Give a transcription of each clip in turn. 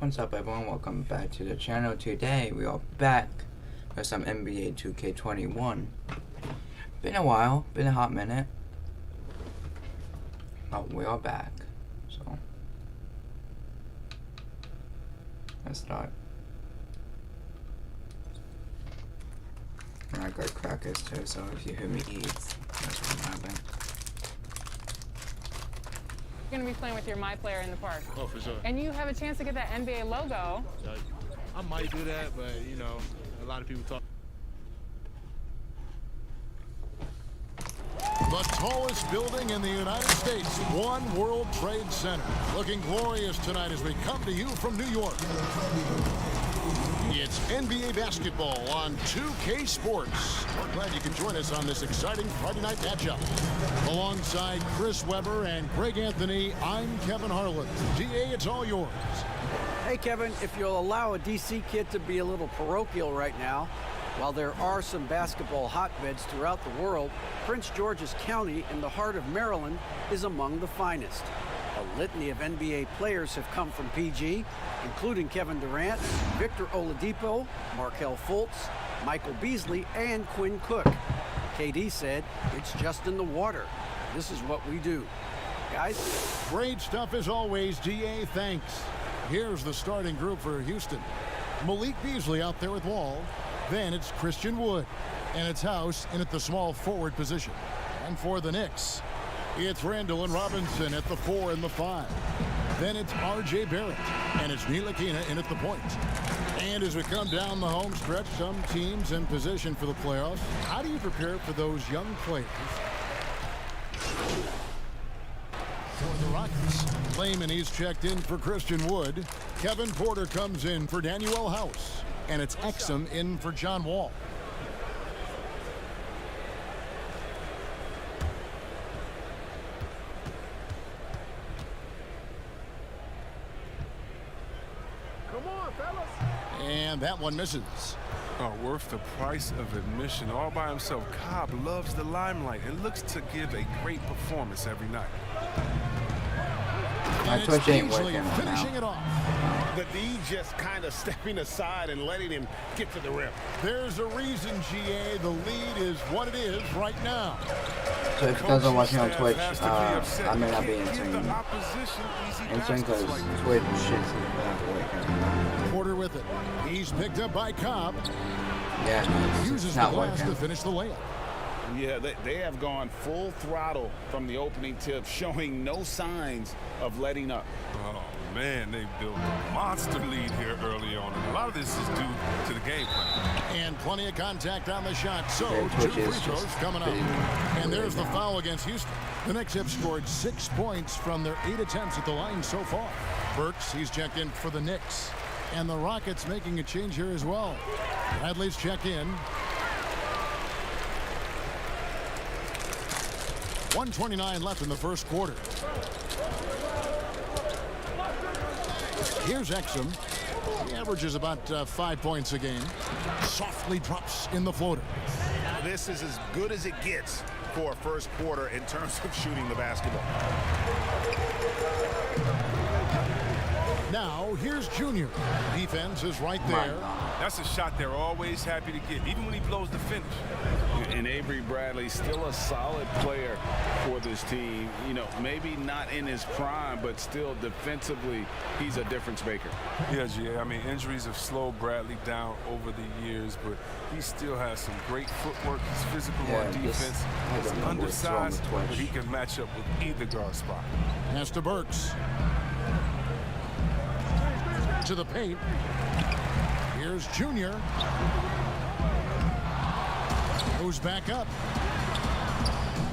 What's up everyone, welcome back to the channel. Today we are back with some NBA 2K21. Been a while, been a hot minute, but we are back. So let's start. And I got crackers too, so if you hear me eat, that's what happened. You're going to be playing with your MyCareer in the park. Oh, for sure. And you have a chance to get that NBA logo. I might do that, but, you know, a lot of people talk. The tallest building in the United States, One World Trade Center. Looking glorious tonight as we come to you from New York. It's NBA basketball on 2K Sports. We're glad you could join us on this exciting Friday night matchup. Alongside Chris Webber and Greg Anthony, I'm Kevin Harlan. DA, it's all yours. Hey, Kevin, if you'll allow a DC kid to be a little parochial right now, while there are some basketball hotbeds throughout the world, Prince George's County in the heart of Maryland is among the finest. A litany of NBA players have come from PG, including Kevin Durant, Victor Oladipo, Markelle Fultz, Michael Beasley, and Quinn Cook. KD said, "It's just in the water. This is what we do." Guys? Great stuff as always, DA. Thanks. Here's the starting group for Houston. Malik Beasley out there with Wall. Then it's Christian Wood. And it's House in at the small forward position. And for the Knicks, it's Randall and Robinson at the 4 and the 5. Then it's R.J. Barrett. And it's Ntilikina in at the point. And as we come down the home stretch, some teams in position for the playoffs. How do you prepare for those young players? For the Rockets, Layman, he's checked in for Christian Wood. Kevin Porter comes in for Daniel House. And it's Exum in for John Wall. Come on, fellas. And that one misses. Oh, worth the price of admission all by himself. Cobb loves the limelight and looks to give a great performance every night. My And Twitch it's ain't Beasley working right finishing now. it off. The D just kind of stepping aside and letting him get to the rim. There's a reason, GA. The lead is what it is right now. So if you guys are watching on Twitch, Has to be upset. I may not be Can't give the answering opposition easy because baskets like this. Twitch shit's not working. Porter with it. He's picked up by Cobb. Yeah, Uses it's the not glass to working. finish the layup. Yeah, they have gone full throttle from the opening tip, showing no signs of letting up. Oh, man, they built a monster lead here early on. And a lot of this is due to the game plan. And plenty of contact on the shot. So, Okay, 2 Twitch free is throws just coming up. pretty And there's the foul against Houston. The Knicks have scored 6 points from their 8 attempts at the line so far. Burks, he's checked in for the Knicks. And the Rockets making a change here as well. Bradley's checked in. 1:29 left in the first quarter. Here's Exum. He averages about 5 points a game. Softly drops in the floater. This is as good as it gets for a first quarter in terms of shooting the basketball. Now, here's Junior. Defense is right there. That's a shot they're always happy to get, even when he blows the finish. And Avery Bradley, still a solid player for this team. You know, maybe not in his prime, but still defensively, he's a difference maker. Yeah, GA. I mean, injuries have slowed Bradley down over the years, but he still has some great footwork. He's physical Yeah, on defense. I He's don't know what's wrong undersized, with but Twitch. he can match up with either guard spot. Pass to Burks. To the paint. Here's Junior. Goes back up.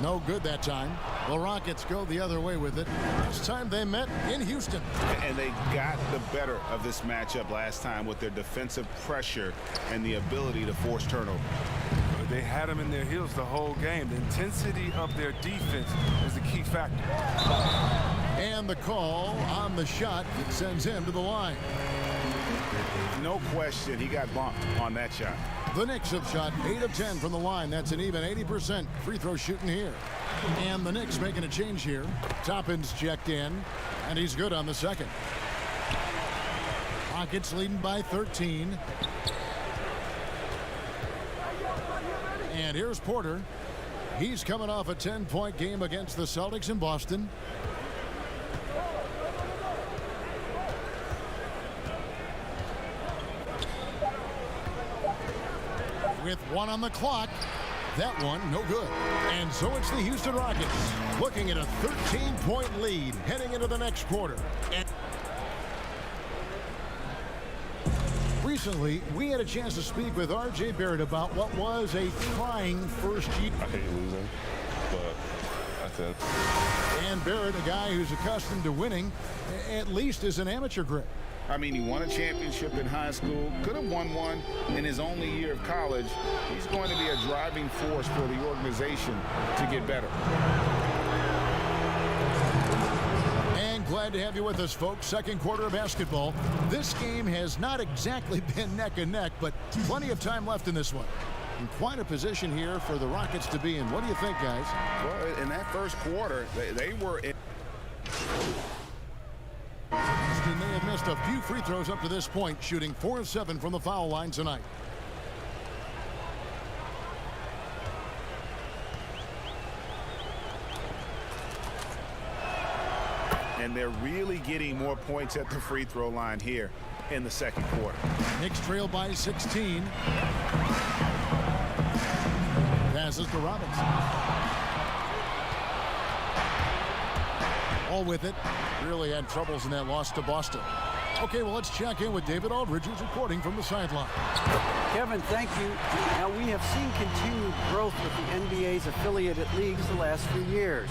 No good that time. The Rockets go the other way with it. This time they met in Houston. And they got the better of this matchup last time with their defensive pressure and the ability to force turnover. They had him in their heels the whole game. The intensity of their defense was the key factor. And the call on the shot that sends him to the line. No question, he got bumped on that shot. The Knicks have shot 8 of 10 from the line. That's an even 80% free throw shooting here. And the Knicks making a change here. Toppin's checked in, and he's good on the second. Rockets leading by 13. And here's Porter. He's coming off a 10-point game against the Celtics in Boston. With 1 on the clock. That one, no good. And so it's the Houston Rockets looking at a 13-point lead heading into the next quarter. And recently, we had a chance to speak with R.J. Barrett about what was a trying first year. I hate losing, but that's it. And Barrett, a guy who's accustomed to winning, at least as an amateur grade. I mean, he won a championship in high school, could have won one in his only year of college. He's going to be a driving force for the organization to get better. And glad to have you with us, folks. Second quarter of basketball. This game has not exactly been neck and neck, but plenty of time left in this one. In quite a position here for the Rockets to be in. What do you think, guys? Well, in that first quarter, they were in. Houston may have missed a few free throws up to this point, shooting 4 of 7 from the foul line tonight. And they're really getting more points at the free throw line here in the second quarter. Knicks trail by 16. Passes to Robinson. All with it. Really had troubles in that loss to Boston. Okay, well, let's check in with David Aldridge, who's reporting from the sideline. Kevin, thank you. Now, we have seen continued growth with the NBA's affiliated leagues the last few years.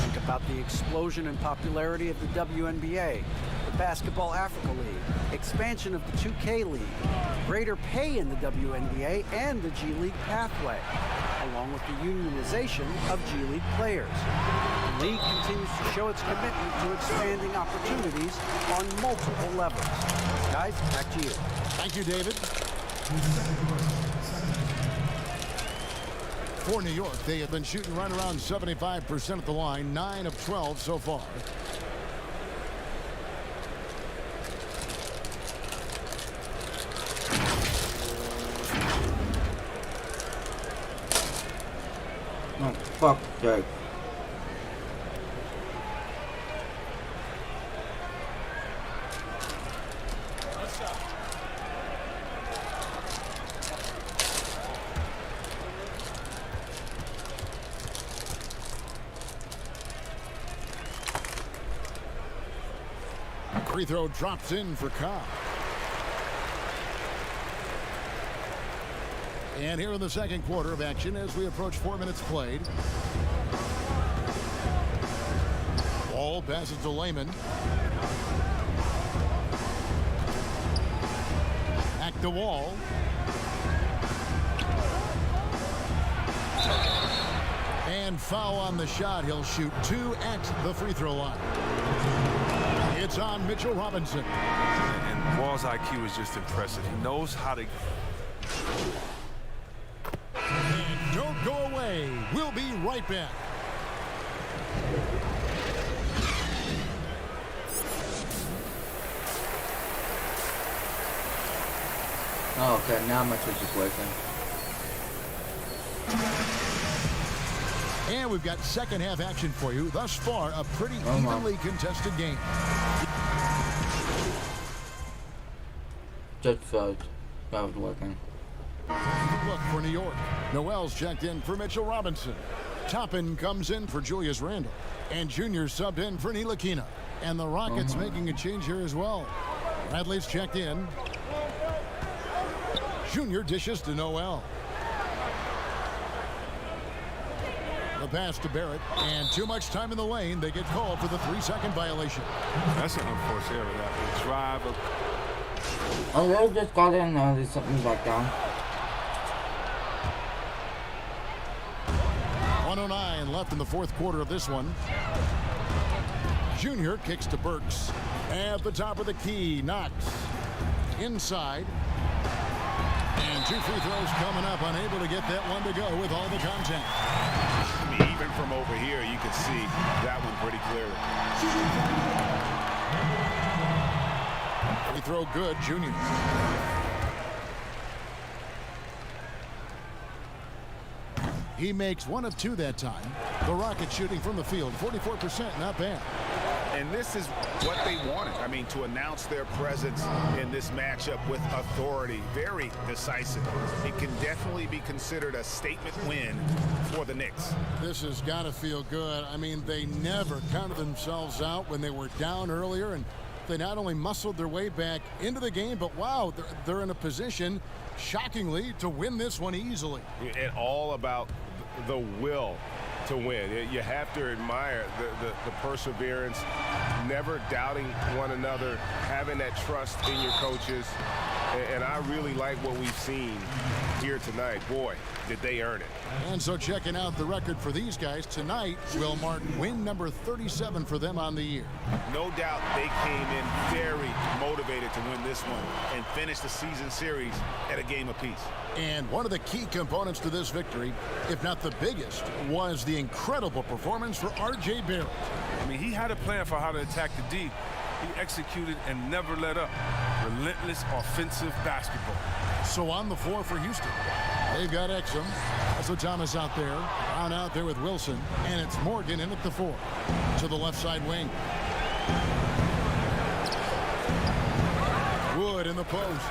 Think about the explosion in popularity of the WNBA, the Basketball Africa League, expansion of the 2K League, greater pay in the WNBA and the G League pathway, along with the unionization of G League players. The league continues to show its commitment to expanding opportunities on multiple levels. Guys, back to you. Thank you, David. For New York, they have been shooting right around 75% at the line, 9 of 12 so far. Oh, fuck, Jake. Free throw drops in for Cobb. And here in the second quarter of action as we approach 4 minutes played. Ball passes to Layman. Back to Wall. And foul on the shot. He'll shoot 2 at the free throw line. It's on Mitchell Robinson. And Wall's IQ is just impressive. He knows how to. And don't go away. We'll be right back. Oh, okay, now my switch is working. And we've got second half action for you. Thus far, a pretty evenly contested game. Just felt that was working. Look for New York. Noel's checked in for Mitchell Robinson. Toppin comes in for Julius Randle. And Junior subbed in for Ntilikina. And the Rockets making a change here as well. Bradley's checked in. Junior dishes to Noel. The pass to Barrett, and too much time in the lane. They get called for the 3-second violation. That's an unforced error. That drive. Oh, they just got in there. There's something back down. 1:09 left in the fourth quarter of this one. Junior kicks to Burks. At the top of the key, Knox. Inside. And 2 free throws coming up. Unable to get that one to go with all the contact. Even from over here, you can see that one pretty clearly. Free throw good, Junior. He makes 1 of 2 that time. The Rockets shooting from the field, 44%, not bad. And this is what they wanted. I mean, to announce their presence in this matchup with authority. Very decisive. It can definitely be considered a statement win for the Knicks. This has got to feel good. I mean, they never counted themselves out when they were down earlier, and they not only muscled their way back into the game, but wow, they're in a position, shockingly, to win this one easily. And all about the will to win. You have to admire the perseverance, never doubting one another, having that trust in your coaches. And I really like what we've seen here tonight. Boy, did they earn it. And so checking out the record for these guys tonight will mark win number 37 for them on the year. No doubt they came in very motivated to win this one and finish the season series at a game apiece. And one of the key components to this victory, if not the biggest, was the incredible performance for R.J. Barrett. I mean, he had a plan for how to attack the D. He executed and never let up. Relentless offensive basketball. So on the floor for Houston, they've got Exum. Also Thomas out there. Brown out there with Wilson. And it's Morgan in at the 4. To the left side wing. Wood in the post.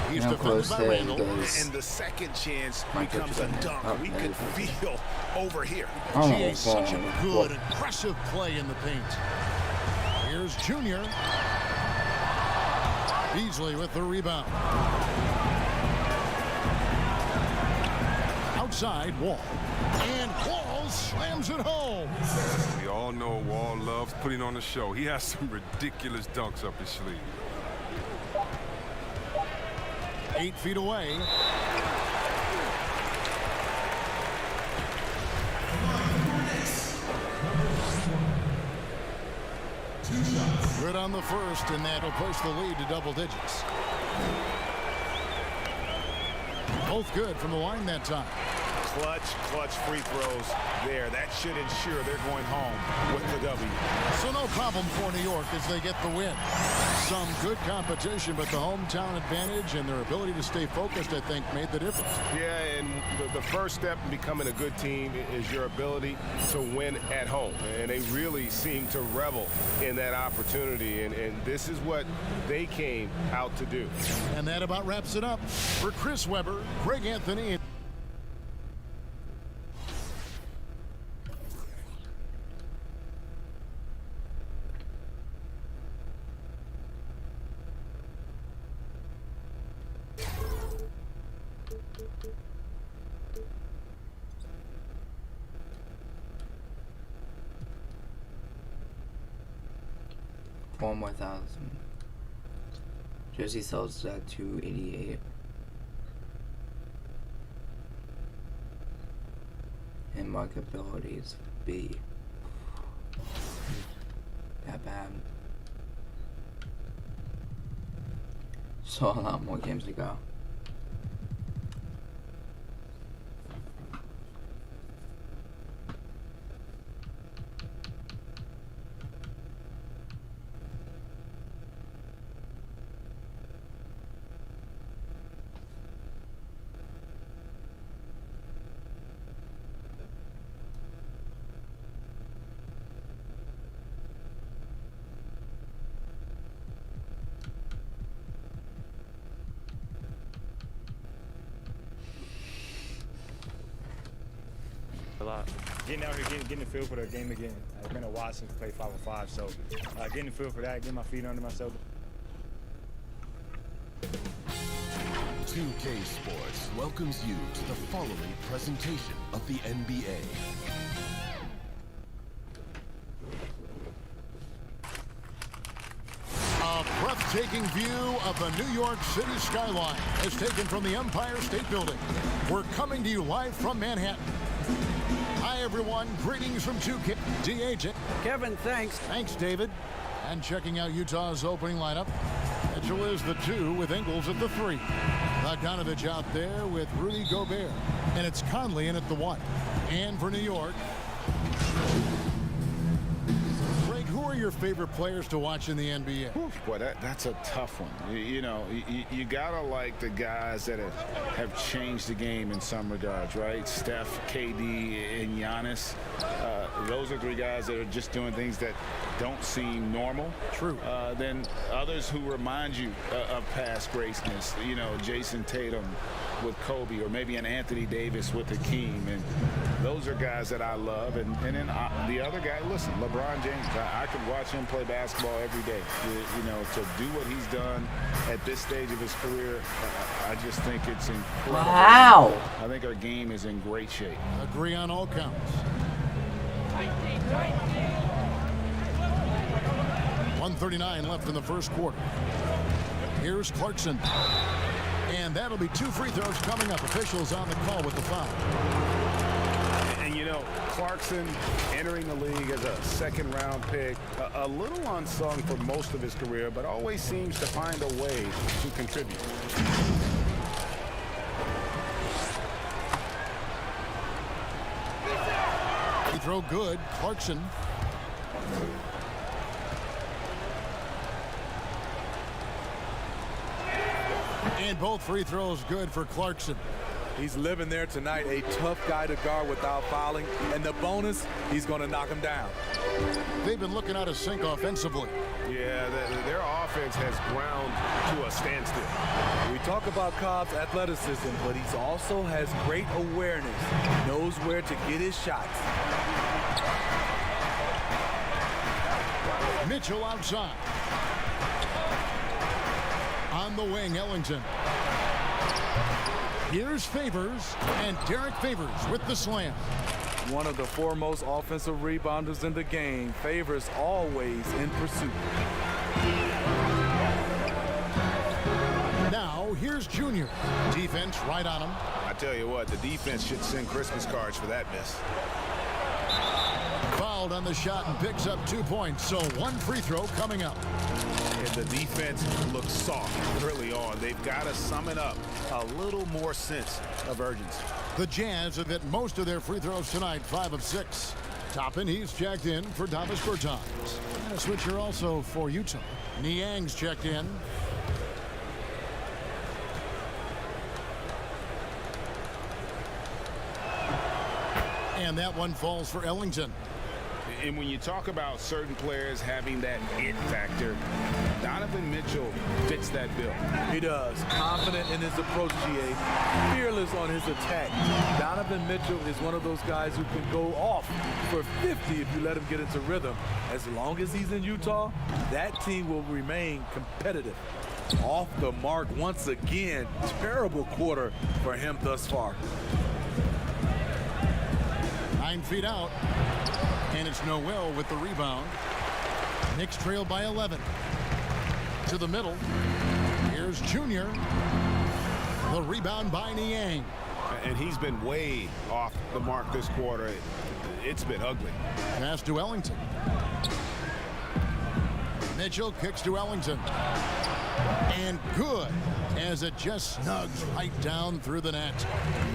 He's defended by Randall. And the second chance becomes a dunk. We could feel over here. GA, such a good, aggressive play in the paint. Here's Junior. Beasley with the rebound. Outside, Wall. And Wall slams it home. We all know Wall loves putting on a show. He has some ridiculous dunks up his sleeve. 8 feet away. Good on the first, and that'll push the lead to double digits. Both good from the line that time. Clutch free throws there. That should ensure they're going home with the W. So no problem for New York as they get the win. Some good competition, but the hometown advantage and their ability to stay focused, I think, made the difference. Yeah, and the first step in becoming a good team is your ability to win at home. And they really seem to revel in that opportunity. And this is what they came out to do. And that about wraps it up. For Chris Webber, Greg Anthony. One more thousand. Jersey sells at 288. And marketability is B. That bad. So a lot more games to go. Getting out here, getting the feel for the game again. It's been a while since we played 5-on-5, so getting the feel for that, getting my feet under myself. 2K Sports welcomes you to the following presentation of the NBA. A breathtaking view of the New York City skyline is taken from the Empire State Building. We're coming to you live from Manhattan. Hi, everyone. Greetings from 2K. DH. Kevin, thanks. Thanks, David. And checking out Utah's opening lineup. Mitchell is the 2 with Ingles at the 3. Bogdanovich out there with Rudy Gobert. And it's Conley in at the 1. And for New York, Greg, who are are your favorite players to watch in the NBA? Boy, that's a tough one. You gotta like the guys that have changed the game in some regards, right? Steph, KD, and Giannis. Those are 3 guys that are just doing things that don't seem normal. True. Then others who remind you of past greatness. Jason Tatum with Kobe, or maybe an Anthony Davis with Hakeem, and those are guys that I love. And then the other guy, listen, LeBron James. I could watch him play basketball every day. To do what he's done at this stage of his career, I just think it's incredible. Wow. I think our game is in great shape. Agree on all counts. 1:39 left in the first quarter. Here's Clarkson. And that'll be 2 free throws coming up. Officials on the call with the foul. And Clarkson entering the league as a second-round pick, a little unsung for most of his career, but always seems to find a way to contribute. Free throw good. Clarkson. And both free throws good for Clarkson. He's living there tonight, a tough guy to guard without fouling. And the bonus, he's going to knock him down. They've been looking out of sync offensively. Yeah, their offense has ground to a standstill. We talk about Cobb's athleticism, but he also has great awareness. He knows where to get his shots. Mitchell outside. On the wing, Ellington. Here's Favors, and Derek Favors with the slam. One of the foremost offensive rebounders in the game. Favors always in pursuit. Now, here's Junior. Defense right on him. I tell you what, the defense should send Christmas cards for that miss. Fouled on the shot and picks up 2 points, so 1 free throw coming up. And the defense looks soft early on. They've got to sum it up. A little more sense of urgency. The Jazz have hit most of their free throws tonight, 5 of 6. Toppin, he's checked in for Davis Bertans. And a switcher also for Utah. Niang's checked in. And that one falls for Ellington. And when you talk about certain players having that it factor, Donovan Mitchell fits that bill. He does. Confident in his approach, GA. Fearless on his attack. Donovan Mitchell is one of those guys who can go off for 50 if you let him get into rhythm. As long as he's in Utah, that team will remain competitive. Off the mark once again. Terrible quarter for him thus far. 9 feet out. And it's Noel with the rebound. Knicks trail by 11. To the middle. Here's Junior. The rebound by Niang. And he's been way off the mark this quarter. It's been ugly. Pass to Ellington. Mitchell kicks to Ellington. And good, as it just snugs right down through the net.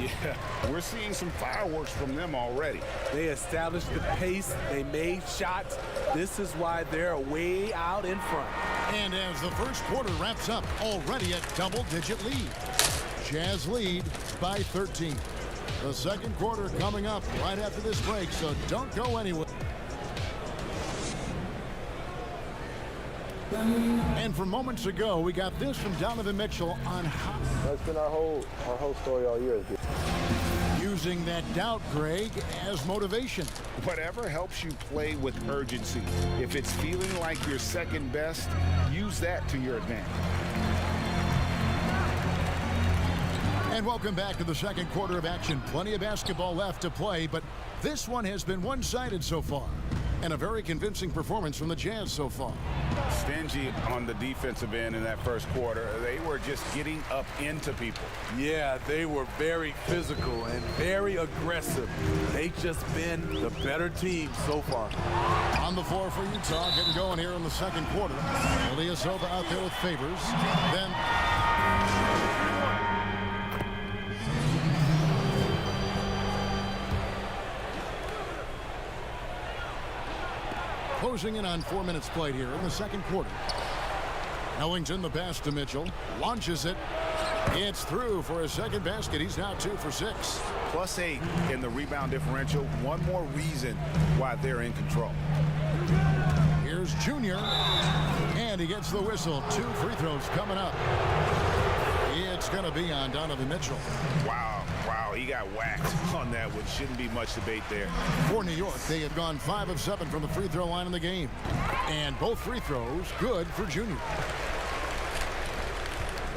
Yeah, we're seeing some fireworks from them already. They established the pace. They made shots. This is why they're way out in front. And as the first quarter wraps up, already a double-digit lead. Jazz lead by 13. The second quarter coming up right after this break, so don't go anywhere. And from moments ago, we got this from Donovan Mitchell on how. That's been our whole story all year. Using that doubt, Greg, as motivation. Whatever helps you play with urgency. If it's feeling like you're second best, use that to your advantage. And welcome back to the second quarter of action. Plenty of basketball left to play, but this one has been one-sided so far. And a very convincing performance from the Jazz so far. Stingy on the defensive end in that first quarter. They were just getting up into people. Yeah, they were very physical and very aggressive. They've just been the better team so far. On the floor for Utah, getting going here in the second quarter. Ilyasova out there with Favors. Then Closing in on 4 minutes played here in the second quarter. Ellington, the pass to Mitchell, launches it. It's through for a second basket. He's now 2 for 6. +8 in the rebound differential. One more reason why they're in control. Here's Junior, and he gets the whistle. 2 free throws coming up. It's going to be on Donovan Mitchell. Wow, he got whacked on that one. Shouldn't be much debate there. For New York, they have gone 5 of 7 from the free throw line in the game. And both free throws good for Junior.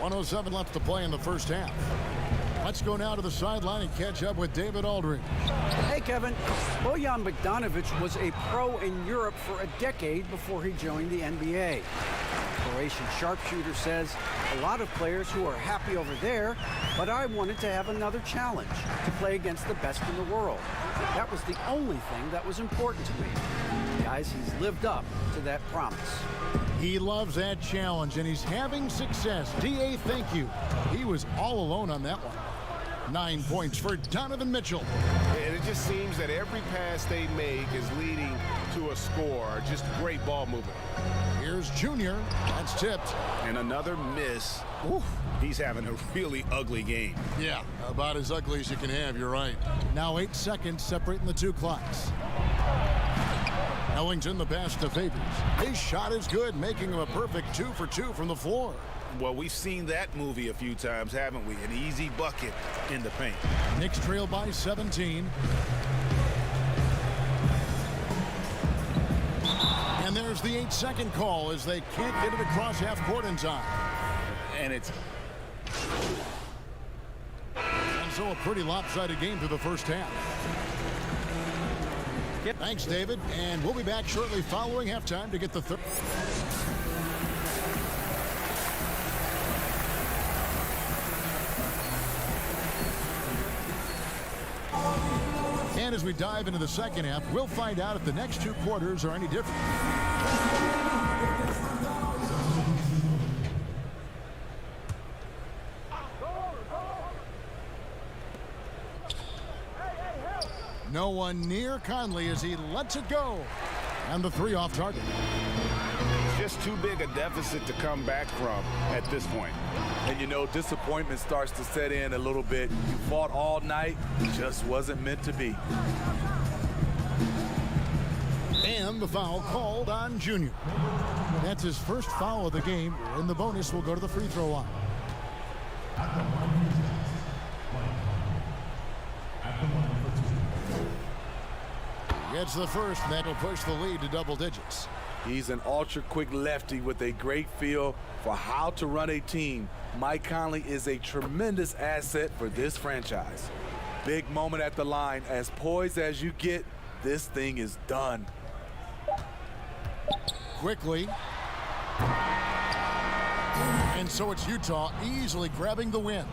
1:07 left to play in the first half. Let's go now to the sideline and catch up with David Aldridge. Hey, Kevin. Bojan Bogdanovic was a pro in Europe for a decade before he joined the NBA. Croatian sharpshooter says, a lot of players who are happy over there, but I wanted to have another challenge, to play against the best in the world. That was the only thing that was important to me. Guys, he's lived up to that promise. He loves that challenge, and he's having success. D.A., thank you. He was all alone on that one. 9 points for Donovan Mitchell. And it just seems that every pass they make is leading to a score. Just great ball movement. Here's Junior. That's tipped. And another miss. Oof. He's having a really ugly game. Yeah, about as ugly as you can have, you're right. Now 8 seconds separating the 2 clocks. Ellington, the pass to Favors. His shot is good, making him a perfect 2 for 2 from the floor. Well, we've seen that movie a few times, haven't we? An easy bucket in the paint. Knicks trail by 17. And there's the 8-second call as they can't get it across half court in time. And it's... And so a pretty lopsided game through the first half. Thanks, David. And we'll be back shortly following halftime to get the third. And as we dive into the second half, we'll find out if the next 2 quarters are any different. No one near Conley as he lets it go. And the 3 off target. Just too big a deficit to come back from at this point. And you know, disappointment starts to set in a little bit. You fought all night, it just wasn't meant to be. And the foul called on Junior. That's his first foul of the game, and the bonus will go to the free throw line. Gets the first, and that'll push the lead to double digits. He's an ultra-quick lefty with a great feel for how to run a team. Mike Conley is a tremendous asset for this franchise. Big moment at the line. As poised as you get, this thing is done. Quickly. And so it's Utah easily grabbing the win.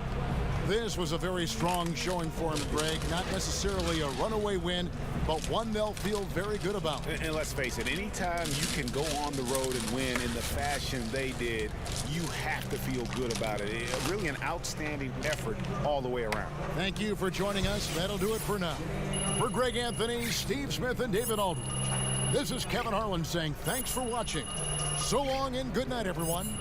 This was a very strong showing for him, Greg. Not necessarily a runaway win, but one they'll feel very good about. And let's face it, anytime you can go on the road and win in the fashion they did, you have to feel good about it. Really an outstanding effort all the way around. Thank you for joining us. That'll do it for now. For Greg Anthony, Steve Smith, and David Aldridge, this is Kevin Harlan saying thanks for watching. So long and good night, everyone.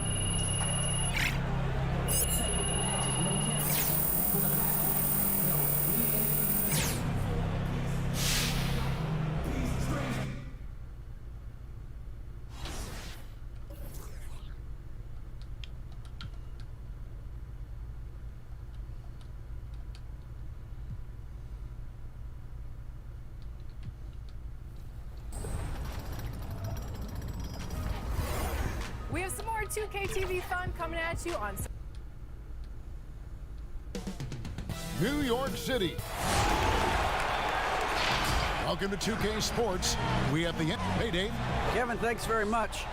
We have some more 2K TV fun coming at you on New York City. Welcome to 2K Sports. We have the end. Hey, Dave. Kevin, thanks very much.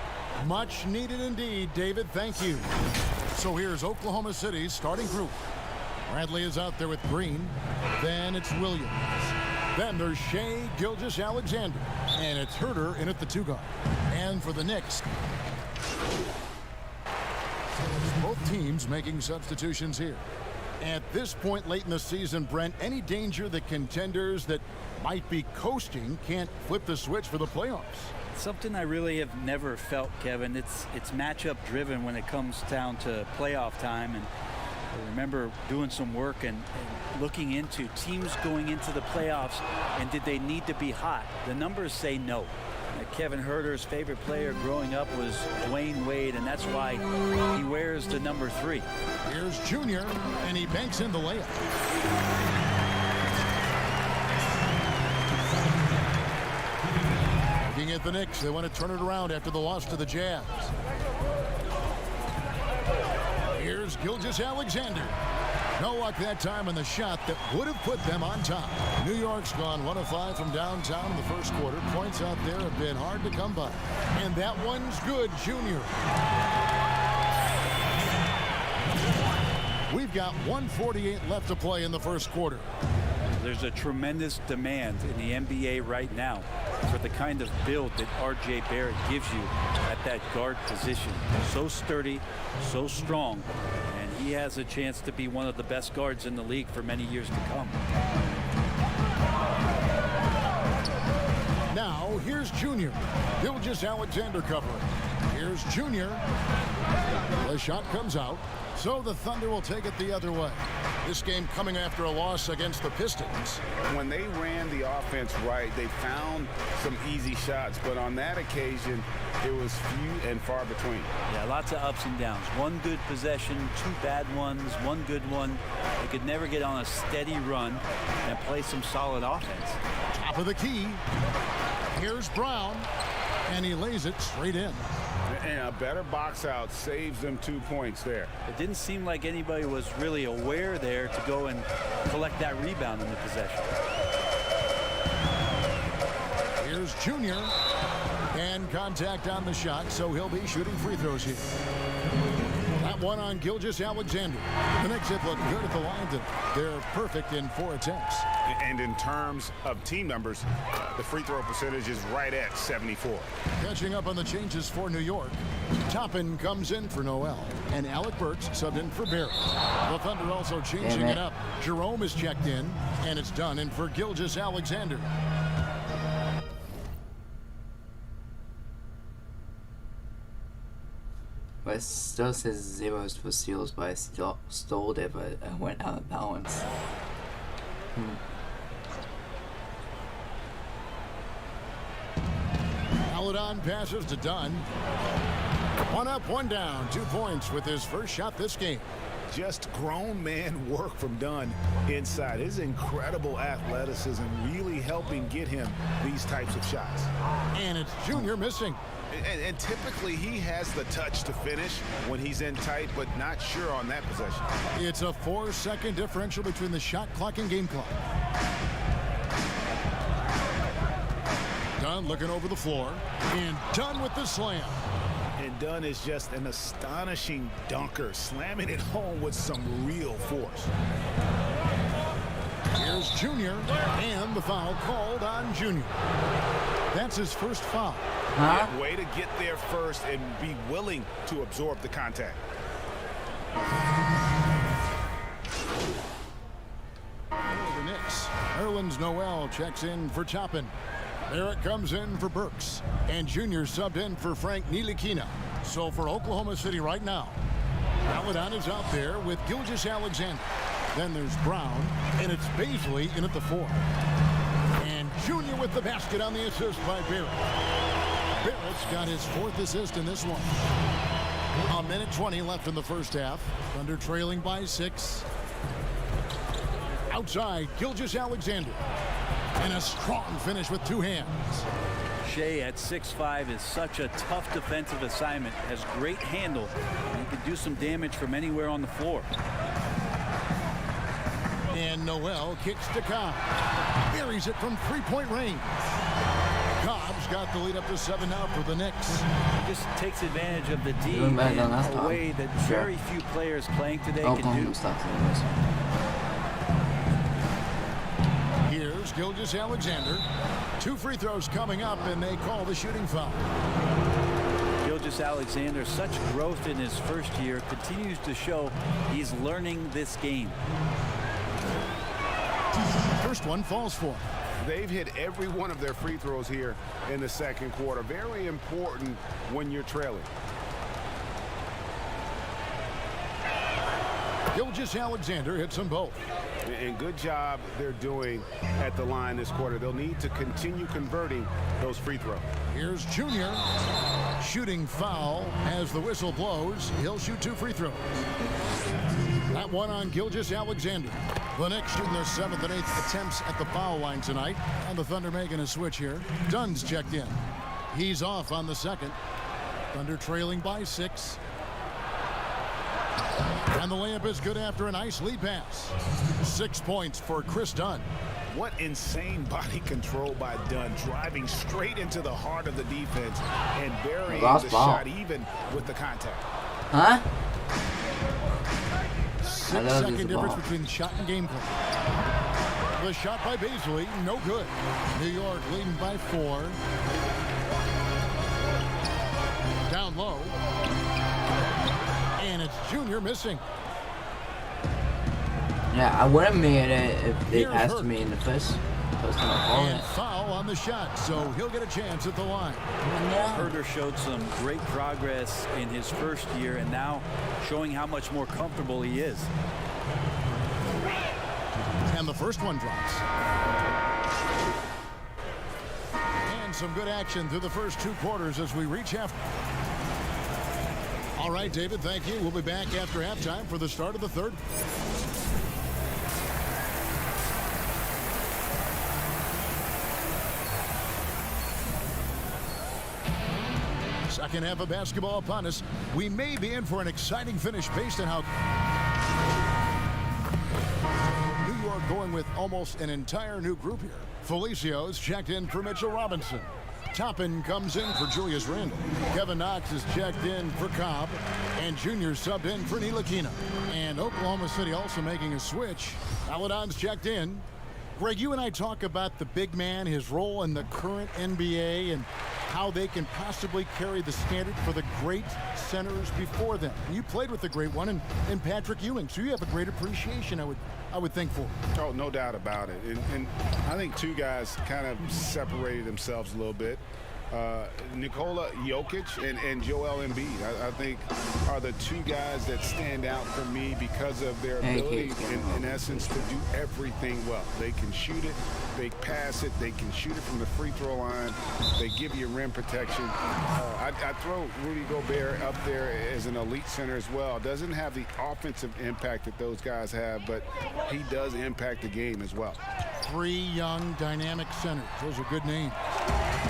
Much needed indeed, David. Thank you. So here's Oklahoma City's starting group. Bradley is out there with Green. Then it's Williams. Then there's Shea Gilgeous-Alexander. And it's Herter in at the 2 guard. And for the Knicks, both teams making substitutions here. At this point late in the season, Brent, any danger that contenders that might be coasting can't flip the switch for the playoffs. Something I really have never felt, Kevin. It's matchup driven when it comes down to playoff time. And I remember doing some work and looking into teams going into the playoffs and did they need to be hot. The numbers say no. Kevin Herter's favorite player growing up was Dwayne Wade, and that's why he wears the number 3. Here's Junior, and he banks in the layup. Looking at the Knicks, they want to turn it around after the loss to the Jazz. Here's Gilgeous-Alexander. No luck that time on the shot that would have put them on top. New York's gone 1 of 5 from downtown in the first quarter. Points out there have been hard to come by. And that one's good, Junior. We've got 1:48 left to play in the first quarter. There's a tremendous demand in the NBA right now for the kind of build that R.J. Barrett gives you at that guard position. So sturdy, so strong, and he has a chance to be one of the best guards in the league for many years to come. Now, here's Junior. Gilgeous-Alexander covering. Here's Junior. The shot comes out, so the Thunder will take it the other way. This game coming after a loss against the Pistons. When they ran the offense right, they found some easy shots, but on that occasion, it was few and far between. Yeah, lots of ups and downs. One good possession, 2 bad ones, 1 good one. They could never get on a steady run and play some solid offense. Top of the key. Here's Brown, and he lays it straight in. And a better box out saves them 2 points there. It didn't seem like anybody was really aware there to go and collect that rebound in the possession. Here's Junior, and contact on the shot, so he'll be shooting free throws here. That one on Gilgeous-Alexander. The Knicks have looked good at the line today. They're perfect in 4 attempts. And in terms of team numbers, the free throw percentage is right at 74. Catching up on the changes for New York. Toppin comes in for Noel, and Alec Burks subbed in for Barrett. The Thunder also changing it up. Jerome is checked in, and it's done in for Gilgeous-Alexander. But it still says 0 for steals, but I still stole it, but I went out of balance. Paladon passes to Dunn. 1 up, 1 down. 2 points with his first shot this game. Just grown man work from Dunn inside. His incredible athleticism really helping get him these types of shots. And it's Junior missing. And typically he has the touch to finish when he's in tight, but not sure on that possession. It's a 4-second differential between the shot clock and game clock. Dunn looking over the floor, and Dunn with the slam. And Dunn is just an astonishing dunker, slamming it home with some real force. Here's Junior, and the foul called on Junior. That's his first foul. Yeah, way to get there first and be willing to absorb the contact. The Knicks. Erland's Noel checks in for Toppin. Barrett comes in for Burks. And Junior subbed in for Frank Ntilikina. So for Oklahoma City right now, Paladon is out there with Gilgeous-Alexander. Then there's Brown, and it's Baisley in at the 4. And Junior with the basket on the assist by Barrett. Barrett's got his 4th assist in this one. 1:20 left in the first half. Thunder trailing by 6. Outside, Gilgeous-Alexander. And a strong finish with 2 hands. Shea at 6'5" is such a tough defensive assignment. Has great handle. And he can do some damage from anywhere on the floor. And Noel kicks to Cobb. Buries it from 3-point range. Cobb's got the lead up to 7 now for the Knicks. He just takes advantage of the D in a way that very few players playing today can do. Here's Gilgeous-Alexander. 2 free throws coming up, and they call the shooting foul. Gilgeous-Alexander, such growth in his first year, continues to show he's learning this game. First one falls for him. They've hit every one of their free throws here in the second quarter. Very important when you're trailing. Gilgeous-Alexander hits them both. And good job they're doing at the line this quarter. They'll need to continue converting those free throws. Here's Junior. Shooting foul as the whistle blows. He'll shoot 2 free throws. That one on Gilgeous-Alexander. The Knicks shooting their 7th and 8th attempts at the foul line tonight. And the Thunder making a switch here. Dunn's checked in. He's off on the second. Thunder trailing by 6. And the layup is good after a nice lead pass. 6 points for Chris Dunn. What insane body control by Dunn, driving straight into the heart of the defense and burying the shot even with the contact. Huh? 6-second difference between shot and game play. The shot by Beasley, no good. New York leading by 4. Down low. And it's Junior missing. Yeah, I wouldn't made it if they passed to me in the first time I called And it. foul on the shot, so he'll get a chance at the line. Herter showed some great progress in his first year and now showing how much more comfortable he is. And the first one drops. And some good action through the first 2 quarters as we reach half. All right, David, thank you. We'll be back after halftime for the start of the third. Second half of basketball upon us. We may be in for an exciting finish based on how New York going with almost an entire new group here. Felicio's checked in for Mitchell Robinson. Toppin comes in for Julius Randle. Kevin Knox is checked in for Cobb. And Junior subbed in for Ntilikina. And Oklahoma City also making a switch. Aladon's checked in. Greg, you and I talk about the big man, his role in the current NBA, and how they can possibly carry the standard for the great centers before them. You played with the great one in Patrick Ewing, so you have a great appreciation, I would think, for. Oh, no doubt about it. And I think 2 guys kind of separated themselves a little bit. Nikola Jokic and Joel Embiid, I think, are the 2 guys that stand out for me because of their ability, in essence, to do everything well. They can shoot it, they pass it, they can shoot it from the free throw line, they give you rim protection. I throw Rudy Gobert up there as an elite center as well. Doesn't have the offensive impact that those guys have, but he does impact the game as well. 3 young, dynamic centers. Those are good names.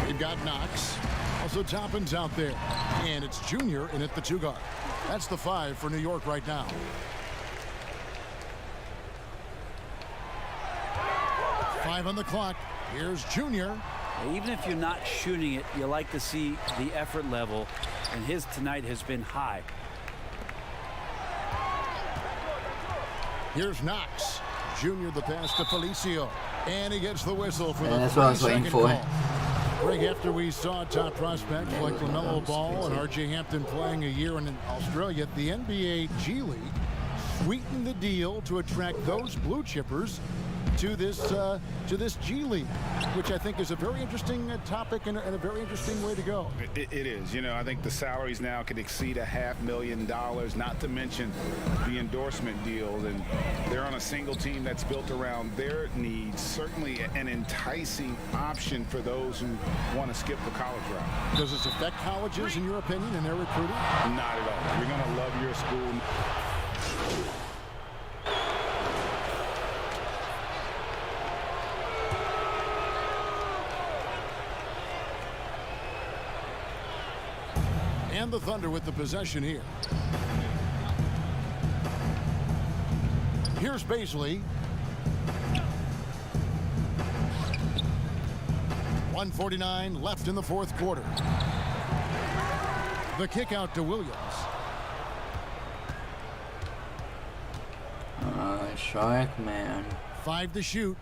They've got Knox. Also, Toppin's out there. And it's Junior in at the 2 guard. That's the 5 for New York right now. Five on the clock. Here's Junior. Even if you're not shooting it, you like to see the effort level, and his tonight has been high. Here's Knox. Junior the pass to Felicio. And he gets the whistle for the that's what I was waiting for. call. Greg, after we saw top prospects like LaMelo Ball and R.J. Hampton playing a year in Australia, the NBA G League sweetened the deal to attract those blue chippers to this G League, which I think is a very interesting topic and a very interesting way to go. It is. You know, I think the salaries now can exceed $500,000, not to mention the endorsement deals, and they're on a single team that's built around their needs. Certainly an enticing option for those who want to skip the college route. Does this affect colleges, in your opinion, in their recruiting? Not at all. You're going to love your school. And the Thunder with the possession here. Here's Beasley. 1:49 left in the 4th quarter. The kick out to Williams. Shark, man. 5 to shoot.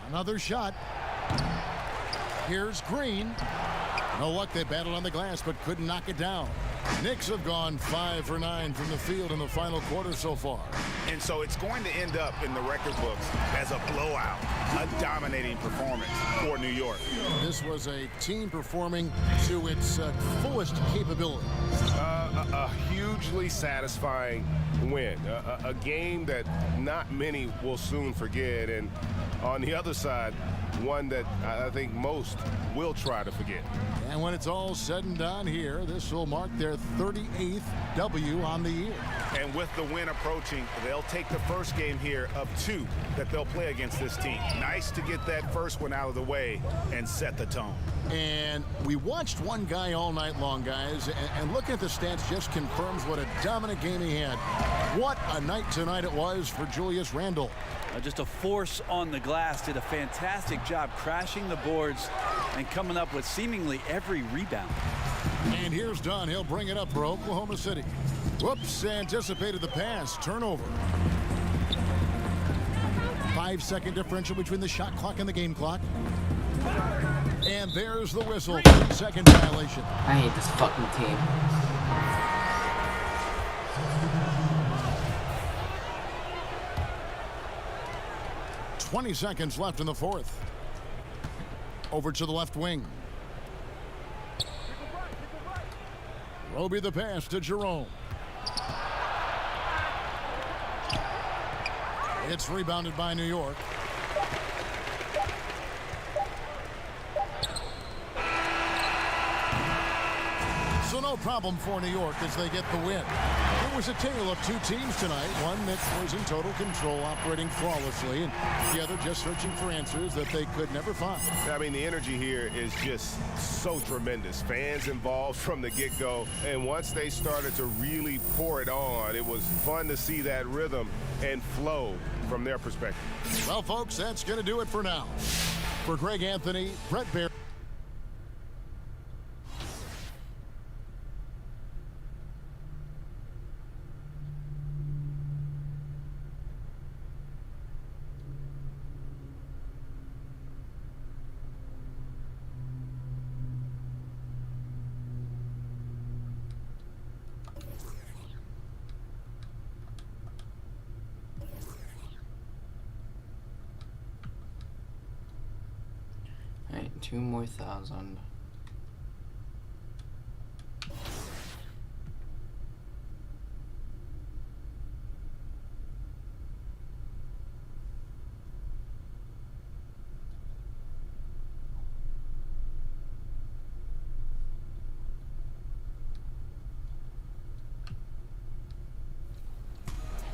Another shot. Here's Green. No luck, they battled on the glass but couldn't knock it down. Knicks have gone 5 for 9 from the field in the final quarter so far. And so it's going to end up in the record books as a blowout, a dominating performance for New York. This was a team performing to its fullest capability. A hugely satisfying win, a game that not many will soon forget, and on the other side, one that I think most will try to forget. And when it's all said and done here, this will mark their 38th W on the year. And with the win approaching, they'll take the first game here of 2 that they'll play against this team. Nice to get that first one out of the way and set the tone. And we watched one guy all night long, guys, and looking at the stats just confirms what a dominant game he had. What a night tonight it was for Julius Randle. Just a force on the glass, did a fantastic job crashing the boards and coming up with seemingly every rebound. And here's Dunn. He'll bring it up for Oklahoma City. Whoops, anticipated the pass. Turnover. 5-second differential between the shot clock and the game clock. And there's the whistle. Second violation. I hate this fucking team. .20 seconds left in the fourth. Over to the left wing. Roby the pass to Jerome. It's rebounded by New York. So no problem for New York as they get the win. It was a tale of 2 teams tonight. One that was in total control, operating flawlessly, and the other just searching for answers that they could never find. I mean, the energy here is just so tremendous. Fans involved from the get-go, and once they started to really pour it on, it was fun to see that rhythm and flow from their perspective. Well, folks, that's going to do it for now. For Greg Anthony, Brett Baer. Alright, 2 more thousand.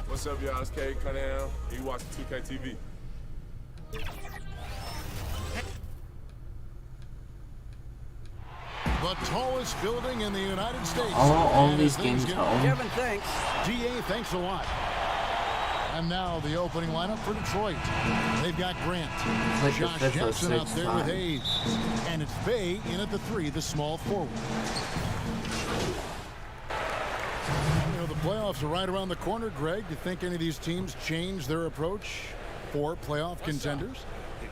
What's up, y'all? It's Cade Cunningham. You watching 2K TV. The tallest building in the United States. All these games are Kevin, thanks. GA, thanks a lot. And now the opening lineup for Detroit. They've got Grant, like Josh Jackson out there with Hayes, and it's Bay in at the 3, the small forward. You know, the playoffs are right around the corner, Greg. Do you think any of these teams change their approach for playoff contenders?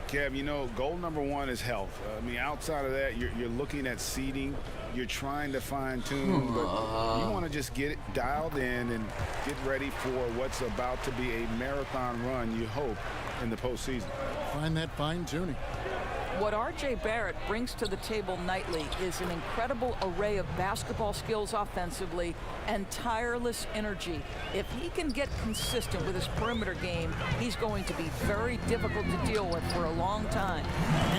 Kev, you know, goal number 1 is health. I mean, outside of that, you're looking at seeding. You're trying to fine-tune, but you want to just get it dialed in and get ready for what's about to be a marathon run, you hope, in the postseason. Find that fine-tuning. What R.J. Barrett brings to the table nightly is an incredible array of basketball skills offensively and tireless energy. If he can get consistent with his perimeter game, he's going to be very difficult to deal with for a long time.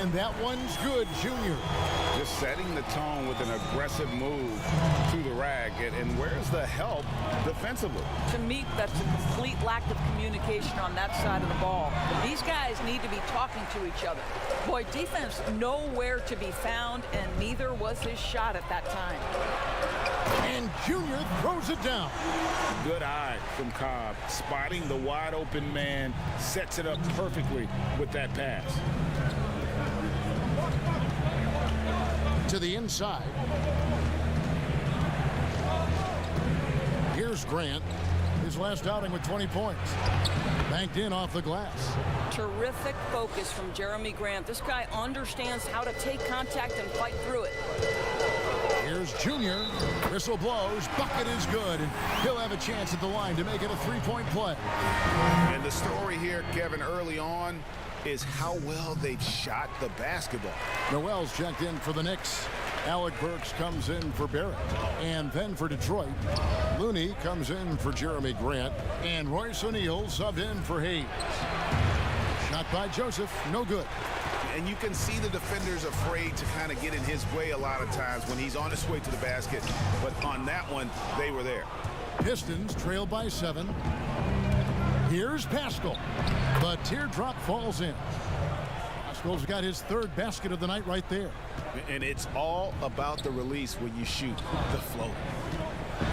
And that one's good, Junior. Just setting the tone with an aggressive move to the rack. And where's the help defensively? To me, that's a complete lack of communication on that side of the ball. These guys need to be talking to each other. Boy, defense nowhere to be found, and neither was his shot at that time. And Junior throws it down. Good eye from Cobb, spotting the wide open man, sets it up perfectly with that pass. To the inside. Here's Grant. His last outing with 20 points. Banked in off the glass. Terrific focus from Jeremy Grant. This guy understands how to take contact and fight through it. Here's Junior. Whistle blows. Bucket is good. And he'll have a chance at the line to make it a three-point play. And the story here, Kevin, early on is how well they've shot the basketball. Noel's checked in for the Knicks. Alec Burks comes in for Barrett. And then for Detroit, Looney comes in for Jeremy Grant. And Royce O'Neal subbed in for Hayes. Shot by Joseph, no good. And you can see the defenders afraid to kind of get in his way a lot of times when he's on his way to the basket. But on that one, they were there. Pistons trail by 7. Here's Pascal. The teardrop falls in. Pascal's got his 3rd basket of the night right there. And it's all about the release when you shoot the float.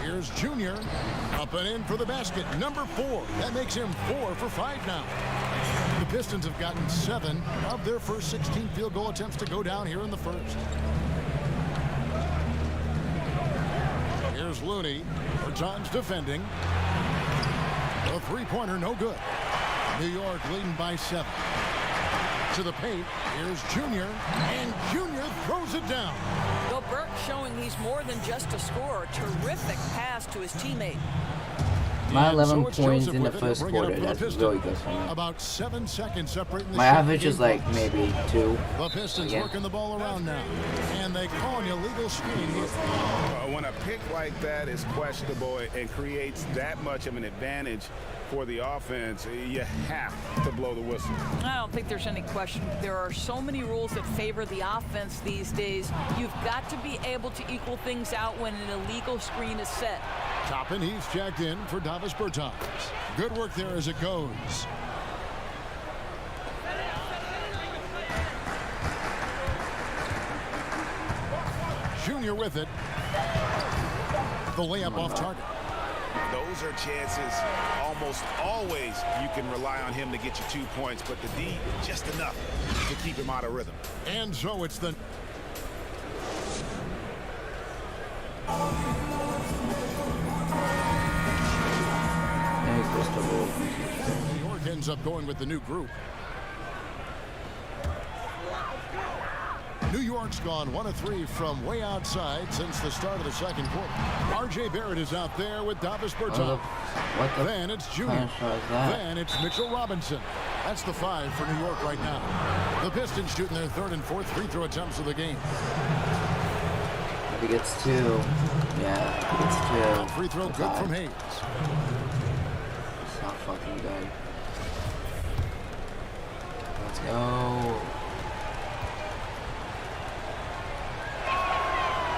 Here's Junior. Up and in for the basket. Number 4. That makes him 4 for 5 now. The Pistons have gotten 7 of their first 16 field goal attempts to go down here in the first. Here's Looney. Bertans defending. The three-pointer, no good. New York leading by 7. To the paint, here's Junior, and Junior throws it down. Bill Burke showing he's more than just a scorer. Terrific pass to his teammate. My 11 points in the first quarter. That's really good for me. About 7 seconds separating the My average is like maybe 2. The Pistons working the ball around now, and they call an illegal screen here. When a pick like that is questionable and creates that much of an advantage for the offense, you have to blow the whistle. I don't think there's any question. There are so many rules that favor the offense these days. You've got to be able to equal things out when an illegal screen is set. Toppin, he's checked in for Davis Bertans. Good work there as it goes. Junior with it. The layup off target. Those are chances almost always you can rely on him to get you 2 points, but the D just enough to keep him out of rhythm. And so it's the New York ends up going with the new group. New York's gone 1 of 3 from way outside since the start of the second quarter. R.J. Barrett is out there with Davis Bertans. Then it's Junior. Then it's Mitchell Robinson. That's the 5 for New York right now. The Pistons shooting their 3rd and 4th free throw attempts of the game. If he gets 2, yeah, if he gets 2. Free throw good from Hayes. It's not fucking good. Let's go.